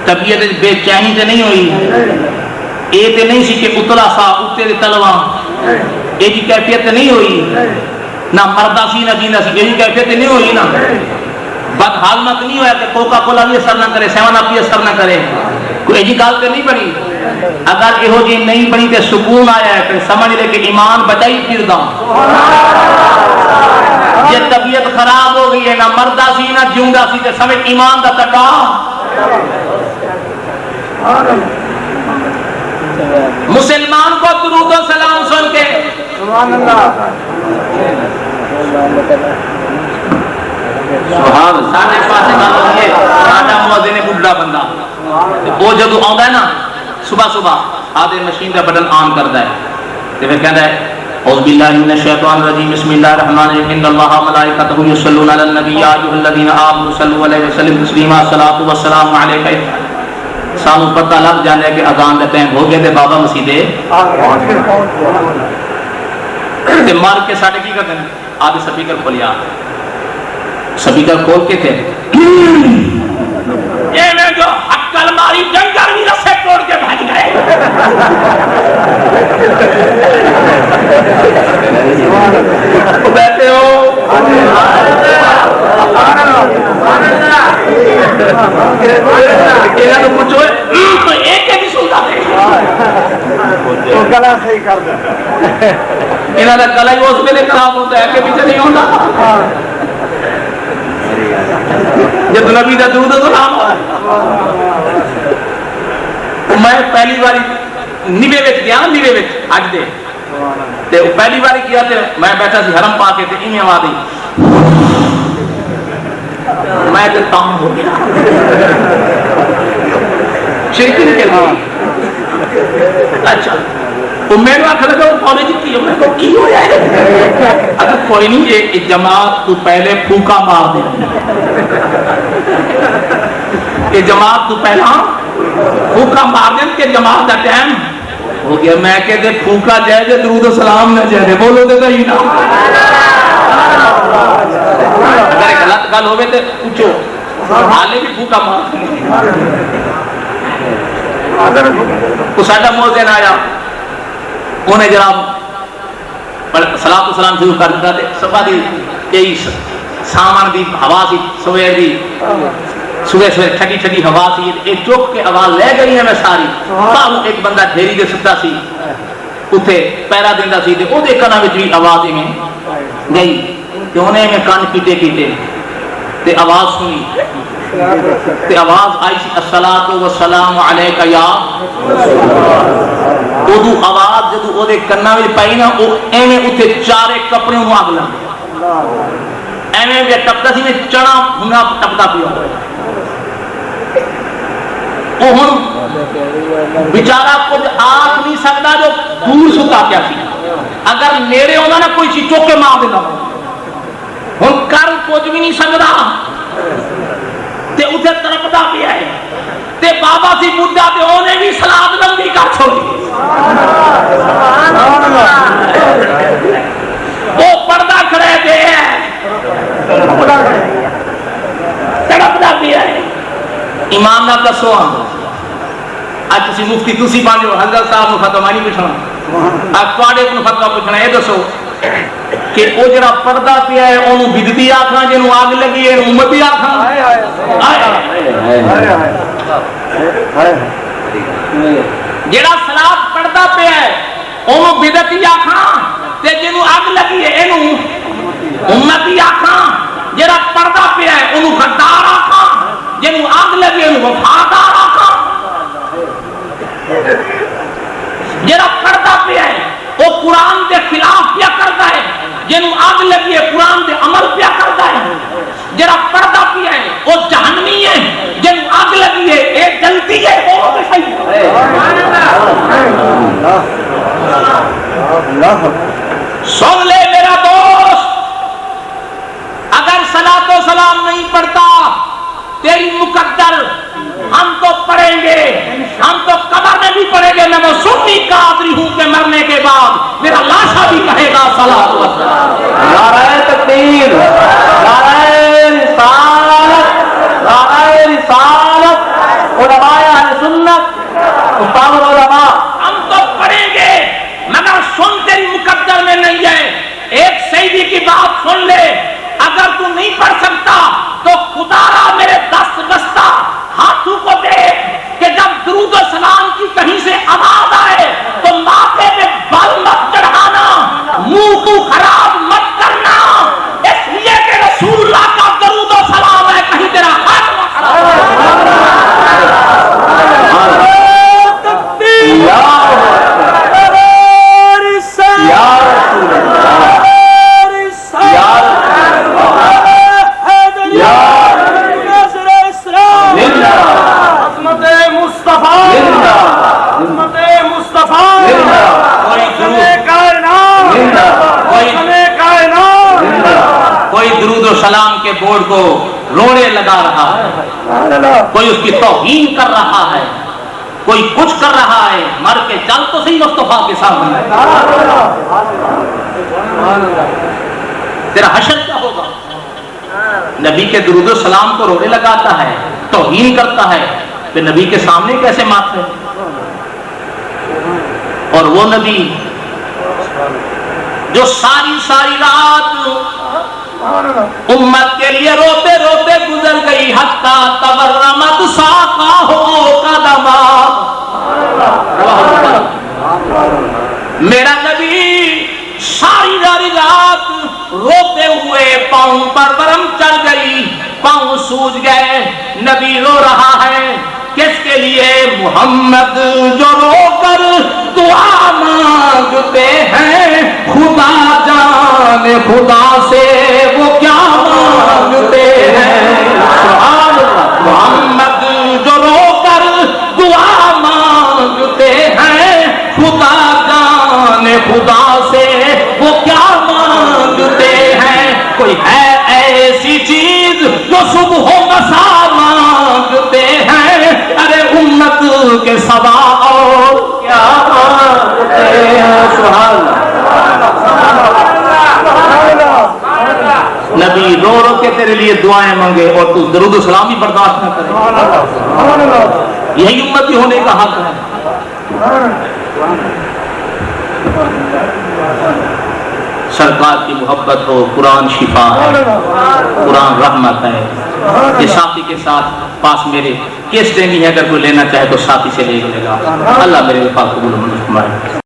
طبیعت بے چینی تو نہیں ہوئی، یہ تو نہیں سی کہ اتلا سا اتنے دے تلواں، یہ جی کیفیت نہیں ہوئی، نہ مردہ سی نہ جینا سی، یہ جی کیفیت نہیں ہوئی نا، بد ہاضمہ تو نہیں ہویا کہ کوکا کولا بھی اثر نہ کرے، سیون اپ بھی اثر نہ کرے، کوئی ایجی گال تو نہیں بنی۔ اگر یہو جی نہیں بنی تو سکون آیا ہے، پھر سمجھ لے کہ ایمان بچائی پھر دا، یہ طبیعت خراب ہو گئی ہے، نہ مردہ سی نہ جیوندا سی، تو سمجھ ایمان دا تکا۔ مسلمان کو درود و سلام سن کے سبحان اللہ سبحان اللہ۔ سارے پاسے گل ہوئی ہے، ساڈا مؤذن بڈھا بندہ وہ جدو آندا ہے نا صبح صبح آدھے مشین کا بٹن آن کرتا ہے تو پھر کہتا ہے اعوذ باللہ من الشیطان الرجیم بسم اللہ الرحمن الرحیم ان اللہ ملائکتہ یصلون علی النبی یا ایھا الذین آمنوا صلوا علیہ وسلم تسلیما الصلاۃ والسلام علیک۔ سانو پتہ لگ جانے کہ اذان کا ٹائم ہو گیا تے بابا مسیح دے تے مار کے ساڈے کی کرتے ہیں آدھے سپیکر کھولیا، سپیکر کھول کے تھے یہ میں جو عقل ماری جنگل بھی رسے توڑ کے بھاگ گئے۔ بیٹھے ہو پوچھو ایک ہی سنتا ہے گلا صحیح کر دیں، یہاں کا گلا ہی اس ویلے خراب ہوتا ہے کہ پیچھے نہیں ہوتا جب نبی کا درود و سلام۔ میں پہلی بار نیوے وچ گیا، نیوے وچ اج دے تے پہلی بار کیا تے میں بیٹھا سی حرم پا کے تے ایویں آواز آئی، میں تے تام ہو گیا، شرک نہیں کرنا۔ اچھا تو میں نے آخر لگا کالج کی میں کو کی ہوا ہے، اگر کوئی نہیں یہ جماعت تو پہلے پھوکا مار دے، یہ جماعت تو پہلا پھوکا مار دیں کہ جماعت کا ٹائم ہو گیا۔ میں کہتے پھوکا جائے دے درود و سلام نہ جائے دے، بولو دے ہی نا، اگر غلط گل ہوئے تو پوچھو حالے بھی پھوکا مار تو ساڈا مؤذن آیا، انہیں جناب صلاۃ و سلام شروع کر دیتا تے صبح دی یہی سامان دی ہوا سی، سویر دی صبح صبح ٹھگی ٹھگی ہوا سی، یہ چک کے ہوا لے گئی ہے میں ساری، باہر ایک بندہ ڈھیری دے ستا سی اتنے پیرا دیندا سی تے اودے کنا وچ بھی آواز میں گئی تے انہیں میں کان کیتے کیتے تے آواز سنی تے آواز آئی سی الصلاۃ والسلام علیک یا اودو آواز جدو اودے کنا وچ پئی نا او ایویں اتنے چارے کپڑے نوں اگ لگ ایویں وی ٹپدا سی میں چنا بھنا ٹپدا پیا، وہ ہن بیچارہ کچھ آکھ نہیں سکتا جو دور ستا پیا سی، اگر نیڑے ہونا نا کوئی چیز چوک کے مار دینا، ہن کر کچھ بھی نہیں سکتا تے اتنے تڑپدا پیا ہے تے بابا سی بڈھا تے اونے بھی سلاد لمبی کر چھوڑی، وہ پردہ کھڑے دے تڑپدا پیا ہے۔ ایمان نہ دسو اج تسی مفتی تسی بانجو حضرت صاحب نو فتوا نہیں پوچھنا، اج تواڈے کو فتوا پوچھنا، یہ دسو کہ وہ جڑا پردہ پیا ہے اونوں بدتی آکھنا، جنوں آگ لگی ہے امتی آکھنا، جڑا سلاد پڑھدا پیا ہے اونوں بدتی آکھنا تے جنوں آگ لگی ہے اینوں امتی آکھنا، جڑا پڑھدا پیا ہے اونوں غدار آکھنا، جنوں آگ لگی ہے اونوں وفادار آکھنا، جڑا پڑھدا پیا ہے وہ قرآن دے خلاف پیا کرتا ہے، جنوں آگ لگی ہے قرآن دے عمل پیا کرتا ہے، جڑا پڑھدا پیا ہے وہ جہنمی ہے، جنوں آگ لگی ہے اے جلتی ہے، وہ صحیح سن لے میرا دوست، کہیں سے آواز آئے تو ماتھے پہ بال مت چڑھانا، منہ کو خراب مت کرنا، اس لیے کہ رسول اللہ کا درود و سلام ہے، کہیں تیرا ہاتھ نہ خراب کوئی درود و سلام کے بورڈ کو روڑے لگا رہا ہے، کوئی اس کی توہین کر رہا ہے، کوئی کچھ کر رہا ہے، مر کے چل تو صحیح مصطفیٰ کے سامنے، تیرا حشر کیا ہوگا؟ نبی کے درود و سلام کو روڑے لگاتا ہے، توہین کرتا ہے، کہ نبی کے سامنے کیسے مات ہے؟ اور وہ نبی جو ساری ساری رات امت کے لیے روتے روتے گزر گئی، حتی تورمت ساقاہ قدما، میرا نبی ساری ساری رات روتے ہوئے پاؤں پر برم چڑھ گئی، پاؤں سوج گئے، نبی رو رہا ہے کس کے لیے؟ محمد جو رو کر دعا مانگتے ہیں، خدا جان خدا سے وہ کیا مانگتے ہیں، سبحان اللہ، محمد جو رو کر دعا مانگتے ہیں، خدا جان خدا سے وہ کیا مانگتے ہیں، کوئی ہے ایسی چیز جو صبح و مساء مانگتے ہیں، ارے امت کے سوا اور کیا مانگتے ہیں، سبحان اللہ۔ نبی رو رو کے تیرے لیے دعائیں مانگے اور تو درود و سلام بھی برداشت نہ کرے، یہی امتی ہونے کا حق ہے۔ سرکار کی محبت ہو، قرآن شفا ہے، قرآن رحمت ہے۔ یہ ساتھی کے ساتھ پاس میرے کیس دینی ہے، اگر کوئی لینا چاہے تو ساتھی سے لے لے گا۔ اللہ میرے پاس قبول فرمائے۔